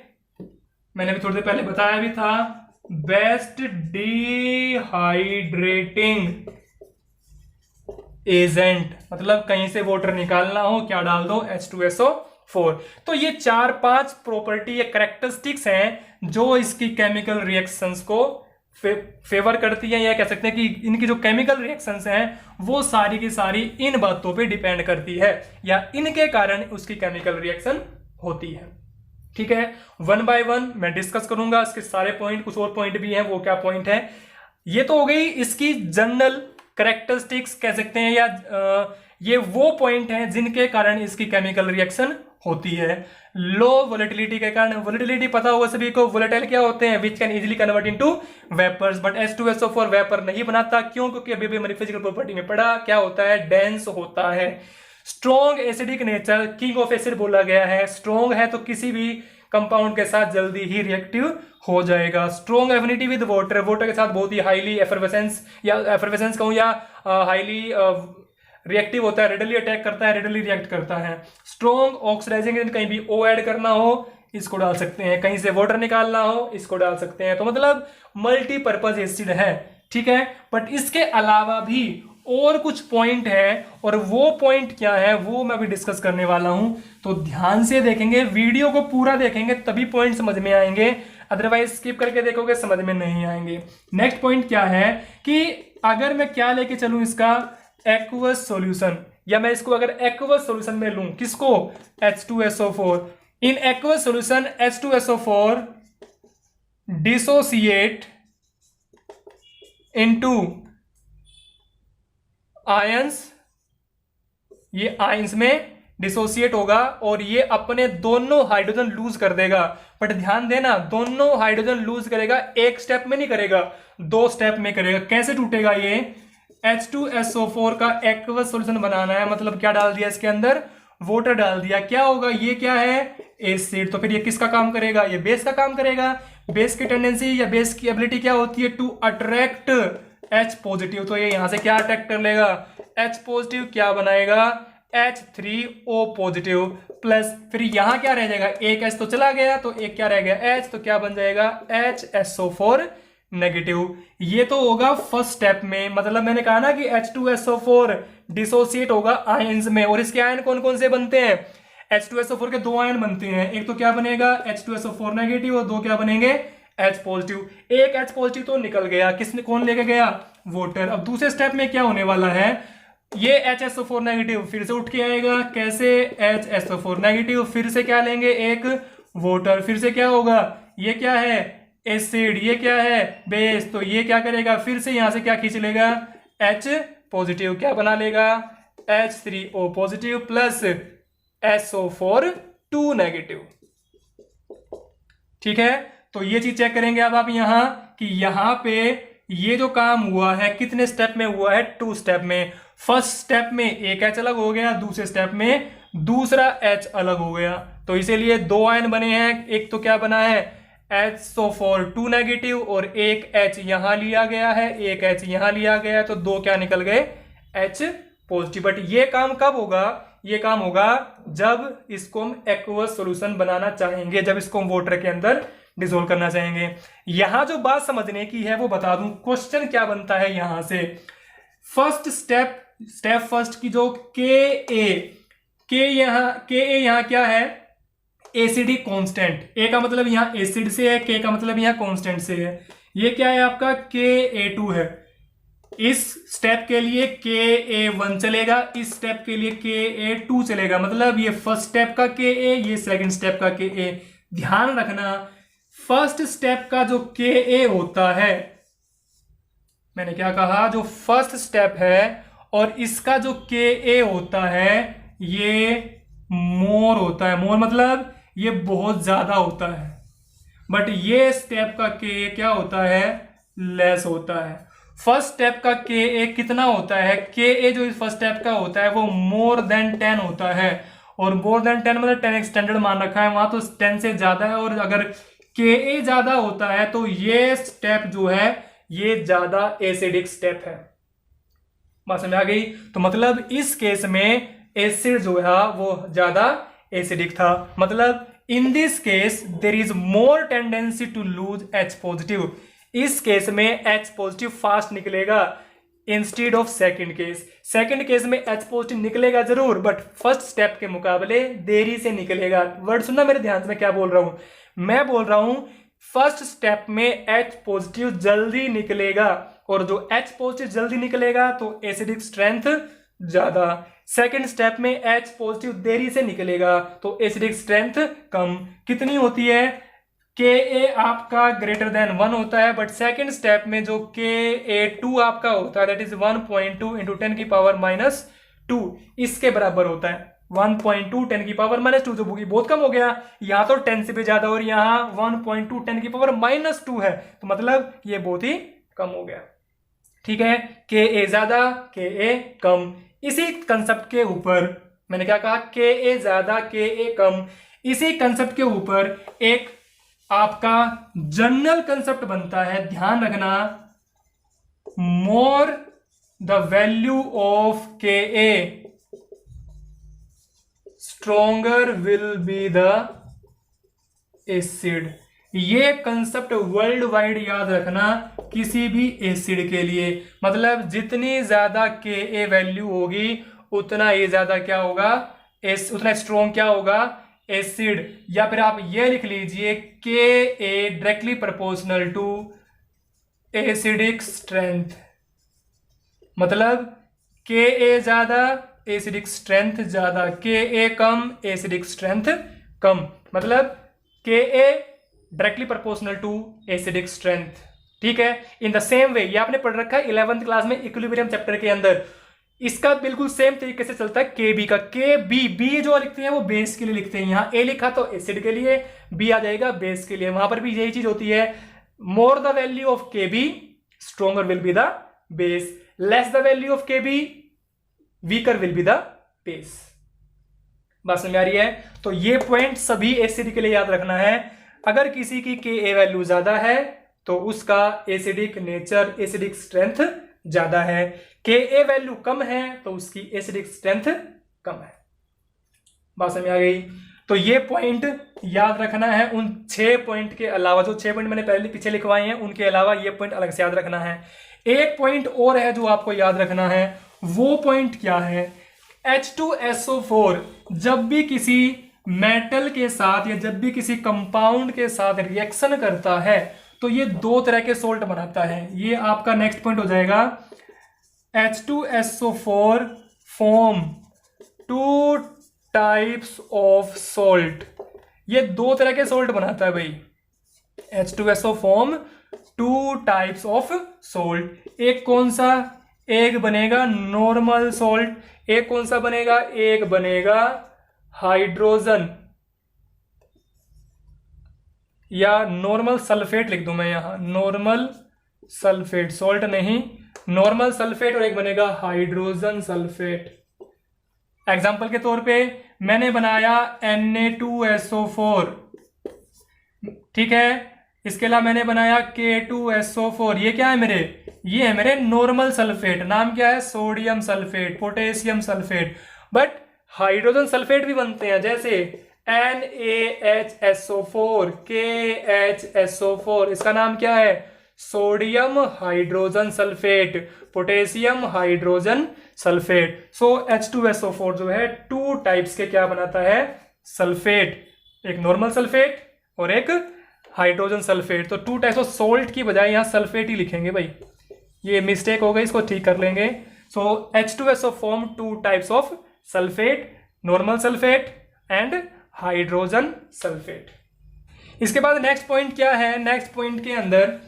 Speaker 1: मैंने भी थोड़ी देर पहले बताया भी था, बेस्ट डिहाइड्रेटिंग एजेंट। मतलब कहीं से वाटर निकालना हो क्या डाल दो, H2SO4। तो ये 4-5 प्रॉपर्टी या कैरेक्टरिस्टिक्स हैं जो इसकी केमिकल रिएक्शंस को फेवर करती है, या कह सकते हैं कि इनकी जो केमिकल रिएक्शंस हैं वो सारी की सारी इन बातों पे डिपेंड करती है, या इनके कारण उसकी केमिकल रिएक्शन होती है। ठीक है, 1 बाय 1 मैं डिस्कस करूंगा इसके सारे पॉइंट। कुछ और पॉइंट भी हैं, वो क्या पॉइंट है, ये तो हो गई इसकी जनरल कैरेक्टरिस्टिक्स कह सकते हैं, या ये वो पॉइंट हैं जिनके कारण इसकी केमिकल रिएक्शन होती है। लो वोलेटिलिटी के कारण, वोलेटिलिटी पता होगा सभी को, वोलेटाइल क्या होते हैं, which can easily convert into vapours. But H2SO4 vapour नहीं बनाता, क्यों, क्योंकि अभी भी हमारी फिजिकल प्रॉपर्टी में पढ़ा क्या होता है, डेंस होता है। Strong acidic nature, king of acid बोला गया है। स्ट्रॉन्ग है तो किसी भी कंपाउंड के साथ जल्दी ही रिएक्टिव हो जाएगा। Strong affinity with water, water के साथ बहुत ही हाईली एफर्वेसेंस, या एफर्वेसेंस कहूं, या हाईली रिएक्टिव होता है, रेडली अटैक करता है, रेडली रिएक्ट करता है। स्ट्रॉन्ग ऑक्सीडाइजिंग एजेंट, कहीं भी ओ ऐड करना हो इसको डाल सकते हैं, कहीं से वाटर निकालना हो इसको डाल सकते हैं। तो मतलब मल्टीपर्पज एसिड है, ठीक है। बट इसके अलावा भी और कुछ पॉइंट है, और वो पॉइंट क्या है वो मैं अभी डिस्कस करने वाला हूं। तो ध्यान से देखेंगे, वीडियो को पूरा देखेंगे तभी पॉइंट समझ में आएंगे, अदरवाइज स्किप करके देखोगे समझ में नहीं आएंगे। नेक्स्ट पॉइंट क्या है कि अगर मैं क्या लेके चलूं इसका एक्वस सॉल्यूशन, या मैं इसको अगर एक्वस सॉल्यूशन में लूं, किसको, H2SO4। In aqueous solution H2SO4 dissociate into ions, ये आयंस में डिसोसिएट होगा और ये अपने दोनों हाइड्रोजन लूज कर देगा। बट ध्यान देना, दोनों हाइड्रोजन लूज करेगा, एक स्टेप में नहीं करेगा, 2 स्टेप में करेगा। कैसे टूटेगा ये, H2SO4 का एक्वस सॉल्यूशन बनाना है, मतलब क्या डाल दिया इसके अंदर, वाटर डाल दिया, क्या होगा, ये क्या है, एसिड। तो फिर ये किसका काम करेगा, ये बेस का काम करेगा। बेस की टेंडेंसी या बेस की एबिलिटी क्या होती है, टू अट्रैक्ट H पॉजिटिव। तो ये यहां से क्या अट्रैक्ट कर लेगा, H पॉजिटिव, क्या बनाएगा, H3O पॉजिटिव प्लस, फिर यहां क्या रह जाएगा, एक H तो चला गया तो एक क्या रह गया H, तो क्या बन जाएगा HSO4 नेगेटिव। ये तो होगा फर्स्ट स्टेप में, मतलब मैंने कहा ना कि H2SO4 डिसोसिएट होगा आयंस में, और इसके आयन कौन कौन से बनते हैं, H2SO4 के 2 आयन बनते हैं, एक तो क्या बनेगा H2SO4 नेगेटिव और 2 क्या बनेंगे H पॉजिटिव। एक H पॉजिटिव तो निकल गया, किसने कौन लेके गया, वाटर। अब दूसरे स्टेप में क्या होने वाला है, ये HSO4 नेगेटिव फिर से उठ के आएगा, कैसे HSO4 नेगेटिव, फिर से क्या लेंगे एक वाटर, फिर से क्या होगा, ये क्या है एसिड, ये क्या है बेस, तो ये क्या करेगा, फिर से यहां से क्या खींच लेगा H पॉजिटिव, क्या बना लेगा H3O positive plus SO4 2 negative, ठीक है। तो ये चीज चेक करेंगे अब आप यहां कि यहां पे ये जो काम हुआ है कितने स्टेप में हुआ है, 2 स्टेप में। फर्स्ट स्टेप में एक H अलग हो गया, दूसरे स्टेप में दूसरा H अलग हो गया, तो इसीलिए 2 आयन बने हैं। एक तो क्या बना है HSO4 2 नेगेटिव और एक H यहां लिया गया है, एक H यहां लिया गया है, तो 2 क्या निकल गए H पॉजिटिव। बट ये काम कब होगा, ये काम होगा जब इसको हम एक्वस सॉल्यूशन बनाना चाहेंगे, जब इसको हम वाटर के अंदर डिसोल्व करना चाहेंगे। यहां जो बात समझने की है वो बता दूं, क्वेश्चन क्या बनता है यहां से। फर्स्ट स्टेप फर्स्ट की जो के यहां क्या है, एसिडिक कांस्टेंट। ए का मतलब यहां एसिड से है, के का मतलब यहां कांस्टेंट से है। ये क्या है आपका Ka2 है। इस स्टेप के लिए Ka1 चलेगा, इस स्टेप के लिए Ka2 चलेगा, मतलब ये फर्स्ट स्टेप का Ka, ये सेकंड स्टेप का Ka। ध्यान रखना फर्स्ट स्टेप का जो Ka होता है, मैंने क्या कहा, जो फर्स्ट स्टेप है और इसका जो Ka होता है ये मोर होता है। मोर मतलब ये बहुत ज्यादा होता है, बट ये स्टेप का Ka क्या होता है, लेस होता है। फर्स्ट स्टेप का Ka कितना होता है, Ka जो इस फर्स्ट स्टेप का होता है वो मोर देन 10 होता है, और मोर देन 10 मतलब 10 स्टैंडर्ड मान रखा है वहां, तो 10 से ज्यादा है। और अगर Ka ज्यादा होता है तो ये स्टेप जो है ये ज्यादा एसिडिक स्टेप है। बात समझ आ गई। तो मतलब इस केस में एसिड जो है वो ज्यादा एसिडिक था, मतलब in this case there is more tendency to lose H positive. इस केस में H पॉजिटिव फास्ट निकलेगा instead of second case. Second case में H पॉजिटिव निकलेगा जरूर, बट फर्स्ट स्टेप के मुकाबले देरी से निकलेगा। वर्ड सुनना मेरे ध्यान से, मैं क्या बोल रहा हूं, मैं बोल रहा हूं फर्स्ट स्टेप में H पॉजिटिव जल्दी निकलेगा, और जो H पॉजिटिव जल्दी निकलेगा तो एसिडिक स्ट्रेंथ ज्यादा। सेकंड स्टेप में H पॉजिटिव देरी से निकलेगा तो एसिडिक स्ट्रेंथ कम। कितनी होती है, Ka आपका ग्रेटर देन 1 होता है, बट सेकंड स्टेप में जो Ka2 आपका होता है दैट इज 1.2 इंटू 10 की पावर -2 इसके बराबर होता है। 1.2 10 की पावर -2 जो बहुत कम हो गया, यहां तो 10 से भी ज्यादा और यहां 1.2 10 की पावर -2 है, तो मतलब ये बहुत ही कम हो गया। ठीक है, Ka ज्यादा Ka कम। इसी कंसेप्ट के ऊपर मैंने क्या कहा, Ka ज्यादा Ka कम, इसी कंसेप्ट के ऊपर एक आपका जनरल कंसेप्ट बनता है, ध्यान रखना, मोर the value of Ka stronger will be the acid. ये कंसेप्ट वर्ल्ड वाइड याद रखना किसी भी एसिड के लिए, मतलब जितनी ज्यादा के ए वैल्यू होगी उतना ही ज्यादा क्या होगा, उतना स्ट्रोंग क्या होगा, एसिड। या फिर आप ये लिख लीजिए K A directly proportional to acidic strength, मतलब के ए ज्यादा एसिडिक स्ट्रेंथ ज्यादा, के ए कम एसिडिक स्ट्रेंथ कम, मतलब K A directly proportional to acidic strength. ठीक है, इन द सेम वे ये आपने पढ़ रखा है 11th क्लास में इक्विलिब्रियम चैप्टर के अंदर, इसका बिल्कुल सेम तरीके से चलता है के बी का। के बी जो लिखते हैं वो बेस के लिए लिखते हैं, यहां ए लिखा तो एसिड के लिए, बी आ जाएगा बेस के लिए, वहां पर भी यही चीज होती है। More the value of K B stronger will be the base, less the value of K B weaker will be the base. बात समझ आ रही है? तो ये पॉइंट सभी एसिड के लिए याद रखना है। अगर किसी की के ए वैल्यू ज्यादा है तो उसका एसिडिक नेचर एसिडिक स्ट्रेंथ ज्यादा है, के ए वैल्यू कम है तो उसकी एसिडिक स्ट्रेंथ कम है। बात समझ आ गई? तो ये पॉइंट याद रखना है। उन 6 पॉइंट के अलावा, जो 6 पॉइंट मैंने पहले पीछे लिखवाए हैं उनके अलावा ये पॉइंट अलग से याद रखना है। एक पॉइंट और है जो आपको याद रखना है, वो पॉइंट क्या है, H2SO4 जब भी किसी मेटल के साथ या जब भी किसी कंपाउंड के साथ रिएक्शन करता है तो ये 2 तरह के सोल्ट बनाता है। ये आपका नेक्स्ट पॉइंट हो जाएगा। H2SO4 form 2 types of salt, ये 2 तरह के सोल्ट बनाता है भाई। H2SO form 2 types of salt. एक कौन सा, एक बनेगा नॉर्मल सोल्ट, एक कौन सा बनेगा, एक बनेगा हाइड्रोजन या नॉर्मल सल्फेट लिख दूं मैं यहां, नॉर्मल सल्फेट, सोल्ट नहीं, नॉर्मल सल्फेट, और एक बनेगा हाइड्रोजन सल्फेट। एग्जांपल के तौर पे मैंने बनाया Na2SO4, ठीक है, इसके अलावा मैंने बनाया K2SO4, ये क्या है मेरे, ये है मेरे नॉर्मल सल्फेट, नाम क्या है, sodium sulphate, potassium sulphate. But hydrogen sulphate भी बनते हैं, जैसे NaHSO4, KHSO4, इसका नाम क्या है, sodium hydrogen sulphate, potassium hydrogen sulphate. So H2SO4 जो है 2 टाइप्स के क्या बनाता है, सल्फेट, एक नॉर्मल सल्फेट और एक हाइड्रोजन सल्फेट। तो 2 टाइप्स ऑफ सोल्ट की बजाय यहां सल्फेट ही लिखेंगे भाई, ये मिस्टेक हो गई, इसको ठीक कर लेंगे। सो H2SO form 2 types of sulphate, normal sulphate and hydrogen sulphate. इसके बाद नेक्स्ट पॉइंट क्या है, नेक्स्ट पॉइंट के अंदर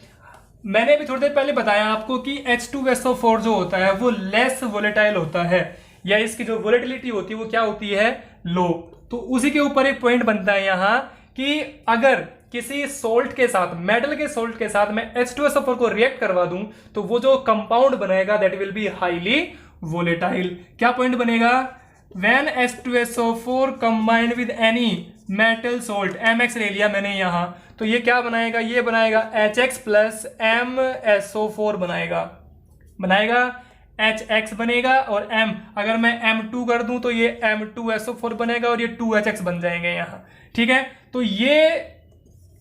Speaker 1: मैंने भी थोड़ी देर पहले बताया आपको कि H2SO4 जो होता है वो लेस वोलेटाइल होता है, या इसकी जो वोलेटिलिटी होती है वो क्या होती है, लो। तो उसी के ऊपर एक पॉइंट बनता है यहां कि अगर किसी सोल्ट के साथ, मेटल के सोल्ट के साथ मैं H2SO4 को रिएक्ट करवा दूं तो वो जो कंपाउंड बनेगा that will be highly volatile. क्या पॉइंट बनेगा, When H2SO4 combined with any metal salt, MX ले लिया मैंने यहां, तो ये क्या बनाएगा, ये बनाएगा HX प्लस MSO4 बनाएगा HX बनेगा, और M अगर मैं M2 कर दूं तो ये M2SO4 बनेगा और ये 2HX बन जाएंगे यहां। ठीक है, तो ये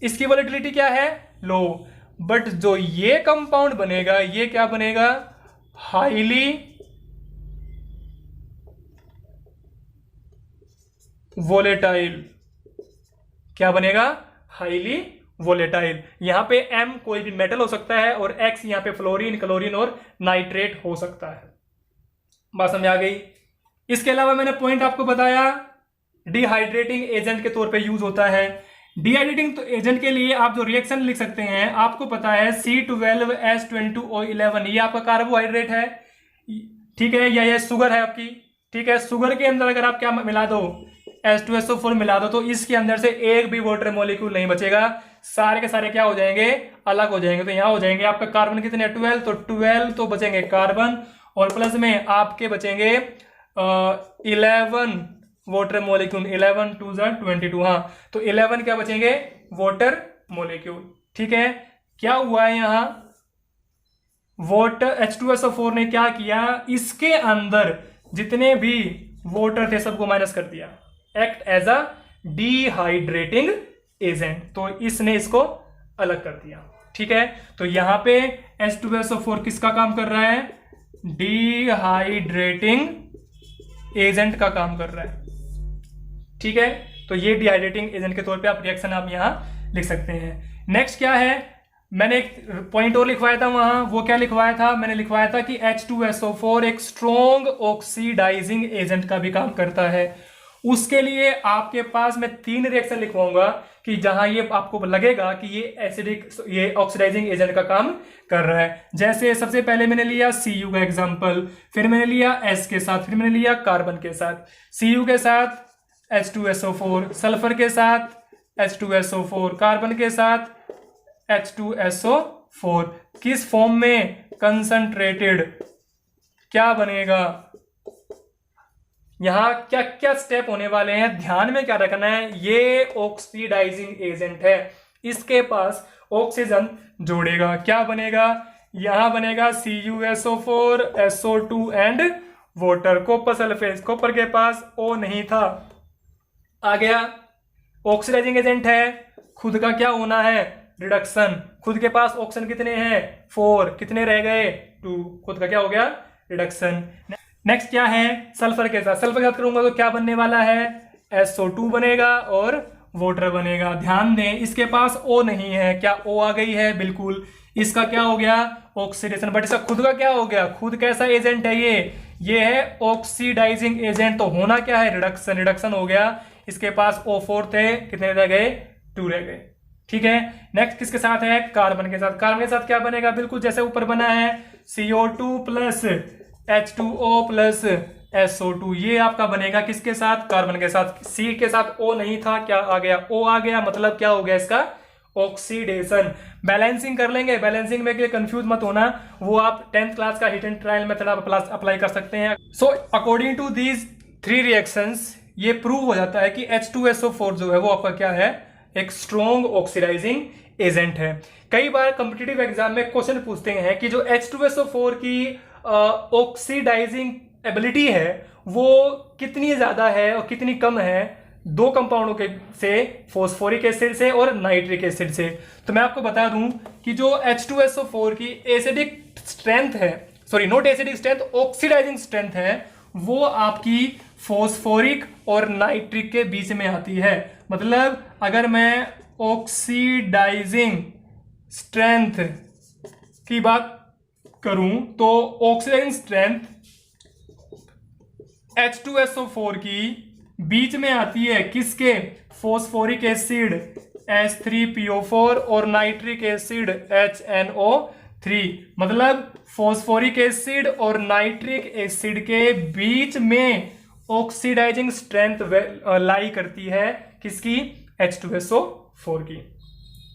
Speaker 1: इसकी वोलेटिलिटी क्या है, लो। बट जो ये कंपाउंड बनेगा ये क्या बनेगा, हाईली वोलेटाइल। क्या बनेगा, हाईली वोलेटाइल। यहां पे M कोई भी मेटल हो सकता है और X यहां पे फ्लोरीन, क्लोरीन और नाइट्रेट हो सकता है। बात समझ आ गई? इसके अलावा मैंने पॉइंट आपको बताया डिहाइड्रेटिंग एजेंट के तौर पे यूज होता है। डिहाइड्रेटिंग तो एजेंट के लिए आप जो रिएक्शन लिख सकते हैं, आपको पता है C12H22O11, ये आपका कार्बोहाइड्रेट है, ठीक है, या ये शुगर है आपकी, ठीक है। शुगर के अंदर अगर आप क्या मिला दो, H2SO4 मिला दो, तो इसके अंदर से एक भी वाटर मॉलिक्यूल नहीं बचेगा, सारे के सारे क्या हो जाएंगे, अलग हो जाएंगे। तो यहां हो जाएंगे आपका कार्बन कितने, 12, तो 12 तो बचेंगे कार्बन, और प्लस में आपके बचेंगे 11 वाटर मॉलिक्यूल, 11 2 22, हाँ, तो 11 क्या बचेंगे, वाटर मॉलिक्यूल। ठीक है, क्या हुआ है यहां, वाटर H2SO4 ने क्या किया, इसके अंदर जितने भी वाटर थे सबको माइनस कर दिया, act as a dehydrating agent. तो इसने इसको अलग कर दिया। ठीक है, तो यहां पे H2SO4 किसका काम कर रहा है? डिहाइड्रेटिंग एजेंट का काम कर रहा है। ठीक है, तो ये डिहाइड्रेटिंग एजेंट के तौर पे आप रिएक्शन आप यहां लिख सकते हैं। नेक्स्ट क्या है, मैंने एक पॉइंट और लिखवाया था वहां, वो क्या लिखवाया था? मैंने लिखवाया था कि H2SO4 एक स्ट्रॉन्ग ऑक्सीडाइजिंग एजेंट का भी काम करता है। उसके लिए आपके पास मैं 3 रिएक्शन लिखवाऊंगा कि जहां ये आपको लगेगा कि ये ऑक्सीडाइजिंग एजेंट का काम कर रहा है। जैसे सबसे पहले मैंने लिया Cu का एग्जांपल, फिर मैंने लिया S के साथ, फिर मैंने लिया कार्बन के साथ। Cu के साथ H2SO4, सल्फर के साथ H2SO4, कार्बन के साथ H2SO4। किस फॉर्म में? कंसंट्रेटेड। क्या बनेगा? यहां क्या क्या स्टेप होने वाले हैं, ध्यान में क्या रखना है? ये ऑक्सीडाइजिंग एजेंट है, इसके पास ऑक्सीजन जोड़ेगा। क्या बनेगा? यहां बनेगा CuSO4, SO2 and water. Copper sulphate, copper के पास O नहीं था, आ गया। ऑक्सीडाइजिंग एजेंट है, खुद का क्या होना है? रिडक्शन। खुद के पास ऑक्सीजन कितने हैं? 4, कितने रह गए? 2, खुद का क्या हो गया? रिडक्शन। नेक्स्ट क्या है? सल्फर के साथ, सल्फर के साथ करूंगा तो क्या बनने वाला है? SO2 बनेगा और वाटर बनेगा। ध्यान दें, इसके पास O नहीं है, क्या O आ गई है? बिल्कुल। इसका क्या हो गया? ऑक्सीडेशन। बट इसका खुद का क्या हो गया? खुद कैसा एजेंट है ये है ऑक्सीडाइजिंग एजेंट। तो होना क्या है? रिडक्शन। रिडक्शन हो गया। इसके पास O4 थे, कितने रह गए? 2 रह गए। ठीक है, नेक्स्ट किसके साथ है? कार्बन के साथ। कार्बन के साथ क्या बनेगा? बिल्कुल जैसे ऊपर बना है, CO2 plus H2O plus SO2। ये आपका बनेगा किसके साथ? कार्बन के साथ। C के साथ O नहीं था, क्या आ गया? O आ गया, मतलब क्या हो गया इसका? ऑक्सीडेशन। बैलेंसिंग कर लेंगे, बैलेंसिंग में कंफ्यूज मत होना, वो आप 10th क्लास का हिट एंड ट्रायल मेथड आप अप्लाई कर सकते हैं। So according to these 3 reactions ये प्रूव हो जाता है कि H2SO4 जो है वो आपका क्या है? एक स्ट्रॉन्ग ऑक्सीडाइजिंग एजेंट है। कई बार कॉम्पिटिटिव एग्जाम में क्वेश्चन पूछते हैं कि जो H2SO4 की ऑक्सीडाइजिंग एबिलिटी है वो कितनी ज्यादा है और कितनी कम है 2 कंपाउंडों के से, फॉस्फोरिक एसिड से और नाइट्रिक एसिड से। तो मैं आपको बता दूं कि जो H2SO4 की एसिडिक स्ट्रेंथ है, sorry not acidic strength, oxidising strength है, वो आपकी फॉस्फोरिक और नाइट्रिक के बीच में आती है। मतलब अगर मैं ऑक्सीडाइजिंग स्ट्रेंथ की बात करूं तो ऑक्सीडाइजिंग स्ट्रेंथ H2SO4 की बीच में आती है किसके? फॉस्फोरिक एसिड H3PO4 और नाइट्रिक एसिड HNO3। मतलब फॉस्फोरिक एसिड और नाइट्रिक एसिड के बीच में ऑक्सीडाइजिंग स्ट्रेंथ लाई करती है किसकी? H2SO4 की।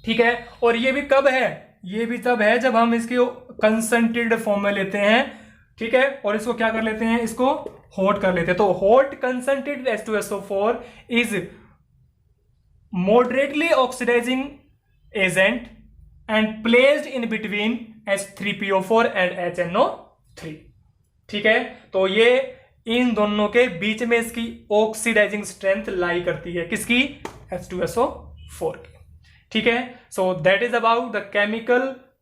Speaker 1: ठीक है, और ये भी कब है? ये भी तब है जब हम इसके कंसंट्रेटेड फॉर्म में लेते हैं। ठीक है, और इसको क्या कर लेते हैं? इसको हॉट कर लेते हैं। तो hot concentrated H2SO4 is moderately oxidizing agent and placed in between H3PO4 and HNO3। ठीक है, तो ये इन दोनों के बीच में इसकी ऑक्सीडाइजिंग स्ट्रेंथ लाई करती है किसकी? H2SO4 की। ठीक है, so that is about the chemical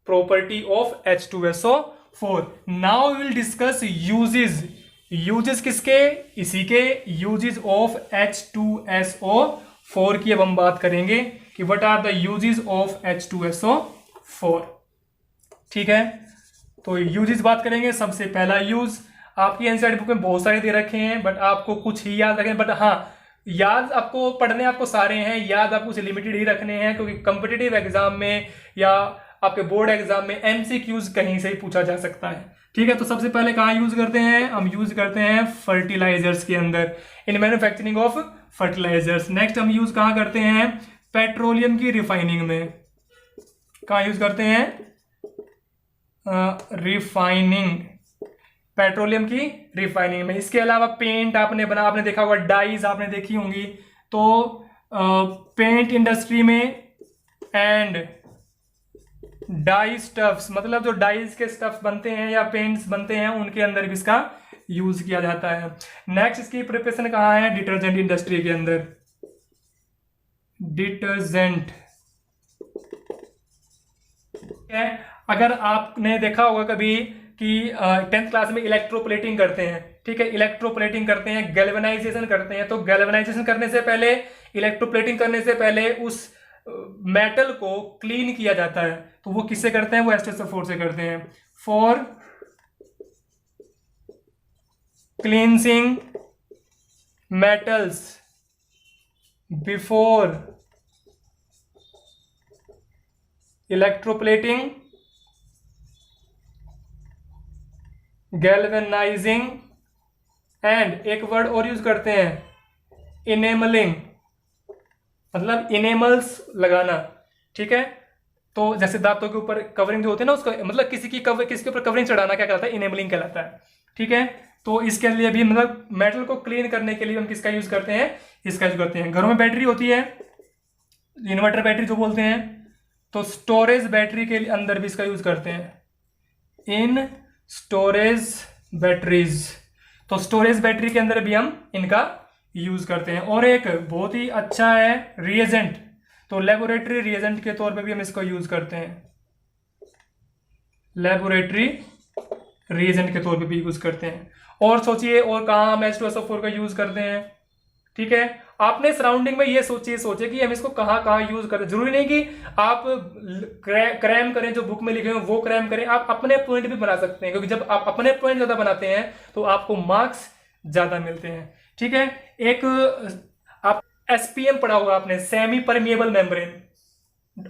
Speaker 1: property of H2SO4। Now we will discuss uses. Uses किसके? इसी के यूजेस ऑफ H2SO4 की अब हम बात करेंगे कि what are the uses of H2SO4। ठीक है, तो यूजेस बात करेंगे। सबसे पहला यूज आपकी एनसीईआरटी बुक में बहुत सारे दे रखे हैं, बट आपको कुछ ही याद रखें। बट हाँ, याद आपको पढ़ने आपको सारे हैं, याद आपको लिमिटेड ही रखने हैं, क्योंकि कॉम्पिटिटिव एग्जाम में या आपके बोर्ड एग्जाम में एमसीक्यूज कहीं से ही पूछा जा सकता है। ठीक है, तो सबसे पहले कहाँ यूज करते हैं? हम यूज करते हैं फर्टिलाइजर्स के अंदर, in manufacturing of fertilisers. Next हम यूज कहाँ करते हैं? पेट्रोलियम की रिफाइनिंग में। कहाँ यूज करते हैं? रिफाइनिंग, पेट्रोलियम की रिफाइनिंग में। इसके अलावा पेंट आपने देखा होगा, डाइज आपने देखी होंगी, तो पेंट इंडस्ट्री में एंड डाई स्टफ्स, मतलब जो डाइज के स्टफ्स बनते हैं या पेंट्स बनते हैं उनके अंदर भी इसका यूज किया जाता है। नेक्स्ट इसकी प्रिपरेशन कहाँ है, डिटर्जेंट इंडस्ट्री के अंदर। डिटर्जेंट है। अगर आपने देखा होगा कभी कि 10th क्लास में इलेक्ट्रोप्लेटिंग करते हैं, ठीक है, इलेक्ट्रोप्लेटिंग करते हैं, गैल्वेनाइजेशन करते हैं, तो गैल्वेनाइजेशन करने से पहले, इलेक्ट्रोप्लेटिंग करने से पहले उस मेटल को क्लीन किया जाता है। तो वो किससे करते हैं, वो H2SO4 से करते हैं। For cleansing metals before electroplating, galvanising and एक वर्ड और यूज करते हैं, इनेमलिंग, मतलब इनेमल्स लगाना, ठीक है। तो जैसे दांतों के ऊपर कवरिंग जो होती है ना, उसका मतलब किसी के ऊपर कवरिंग चढ़ाना क्या कहलाता है, इनेमलिंग कहलाता है, ठीक है। तो इसके लिए भी मतलब मेटल को क्लीन करने के लिए हम किसका यूज करते हैं, इसका यूज करते हैं। घरों में बैटरी होती है, इन्वर्टर बैटरी जो बोलते हैं, तो स्टोरेज बैटरी के अंदर भी इसका यूज करते हैं, इन स्टोरेज बैटरीज। तो स्टोरेज बैटरी के अंदर भी हम इनका यूज करते हैं। और एक बहुत ही अच्छा है रिएजेंट, तो लेबोरेटरी रिएजेंट के तौर पे भी हम इसको यूज करते हैं, लेबोरेटरी रिएजेंट के तौर पे भी यूज करते हैं। और सोचिए और कहाँ हम H2SO4 का यूज करते हैं, ठीक है। आपने सराउंडिंग में ये सोचे कि हम इसको कहाँ कहाँ यूज करें। जरूरी नहीं कि आप क्रैम करें, जो बुक में लिखे हो वो क्रैम करें, आप अपने पॉइंट भी बना सकते हैं, क्योंकि जब आप अपने पॉइंट ज्यादा बनाते हैं तो आपको मार्क्स ज्यादा मिलते हैं, ठीक है। एक आप SPM पढ़ा होगा आपने, सेमी परमिएबल मेम्ब्रेन,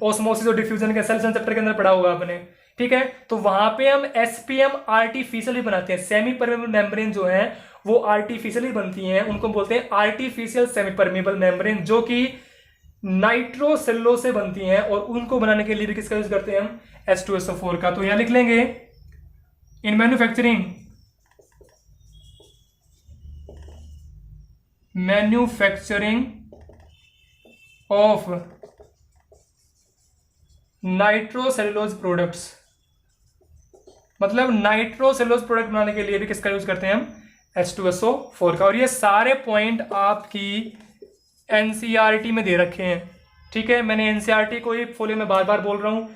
Speaker 1: ऑस्मोसिस और डिफ्यूजन के सेल्स चैप्टर के अंदर पढ़ा होगा आपने, ठीक है। तो वहां पे हम SPM आर्टिफिशियली बनाते हैं, सेमी परमिएबल मेम्ब्रेन जो है वो आर्टिफिशियली बनती हैं, उनको बोलते हैं आर्टिफिशियल सेमी परमिएबल मेम्ब्रेन, जो कि नाइट्रोसेल्युलोज से बनती हैं। और उनको बनाने के लिए भी किसका यूज करते हैं हम, H2SO4 का। तो यहां लिख लेंगे, इन मैन्युफैक्चरिंग ऑफ नाइट्रोसेल्युलोज प्रोडक्ट्स, मतलब नाइट्रोसेल्युलोज प्रोडक्ट बनाने के लिए भी किसका यूज करते हैं हम, H2SO4 का। और ये सारे पॉइंट आपकी NCERT में दे रखे हैं, ठीक है। मैंने NCERT को ही फॉलो, मैं बार बार बोल रहा हूं,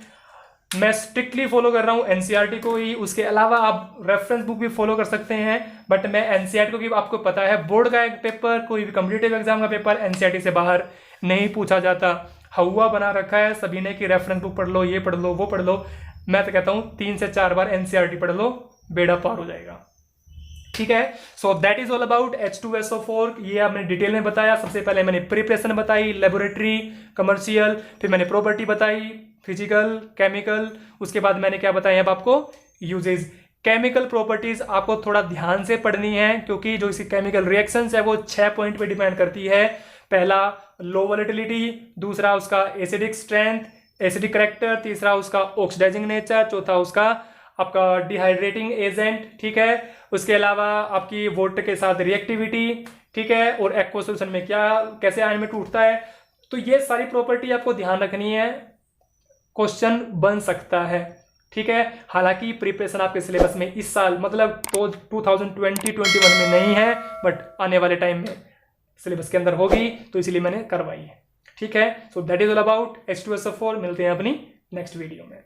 Speaker 1: मैं स्ट्रिक्टली फॉलो कर रहा हूं NCERT को ही। उसके अलावा आप रेफरेंस बुक भी फॉलो कर सकते हैं, बट मैं NCERT को भी, आपको पता है बोर्ड का एक पेपर, कोई भी कॉम्पिटिटिव एग्जाम का पेपर NCERT से बाहर नहीं पूछा जाता। हवा बना रखा है सभी ने कि रेफरेंस बुक पढ़ लो, ये पढ़ लो, वो पढ़ लो। मैं तो कहता हूं 3 से 4 बार NCERT पढ़ लो, बेड़ा पार हो जाएगा, ठीक है। So that is all about H2SO4। ये आपने डिटेल में बताया। सबसे पहले मैंने प्रिपरेशन बताई, लेबोरेटरी, कमर्शियल, फिर मैंने प्रॉपर्टी बताई, फिजिकल, केमिकल, उसके बाद मैंने क्या बताया अब आपको, यूजेज। केमिकल प्रॉपर्टीज आपको थोड़ा ध्यान से पढ़नी है, क्योंकि जो इसकी केमिकल रिएक्शंस है वो 6 पॉइंट पे डिपेंड करती है। पहला लो वोलेटिलिटी, दूसरा उसका एसिडिक स्ट्रेंथ, एसिडिक करेक्टर, तीसरा उसका ऑक्सीडाइजिंग नेचर, चौथा उसका आपका डिहाइड्रेटिंग एजेंट, ठीक है। उसके अलावा आपकी वाटर के साथ रिएक्टिविटी, ठीक है, और एक्वा सॉल्यूशन में क्या, कैसे आयन में टूटता है। तो ये सारी प्रॉपर्टी आपको ध्यान रखनी है, क्वेश्चन बन सकता है, ठीक है। हालांकि प्रिपरेशन आपके सिलेबस में इस साल मतलब तो 2020-21 में नहीं है, बट आने वाले टाइम में सिलेबस के अंदर होगी, तो इसीलिए मैंने करवाई है, ठीक है। So that is all about H2SO4। मिलते हैं अपनी नेक्स्ट वीडियो में।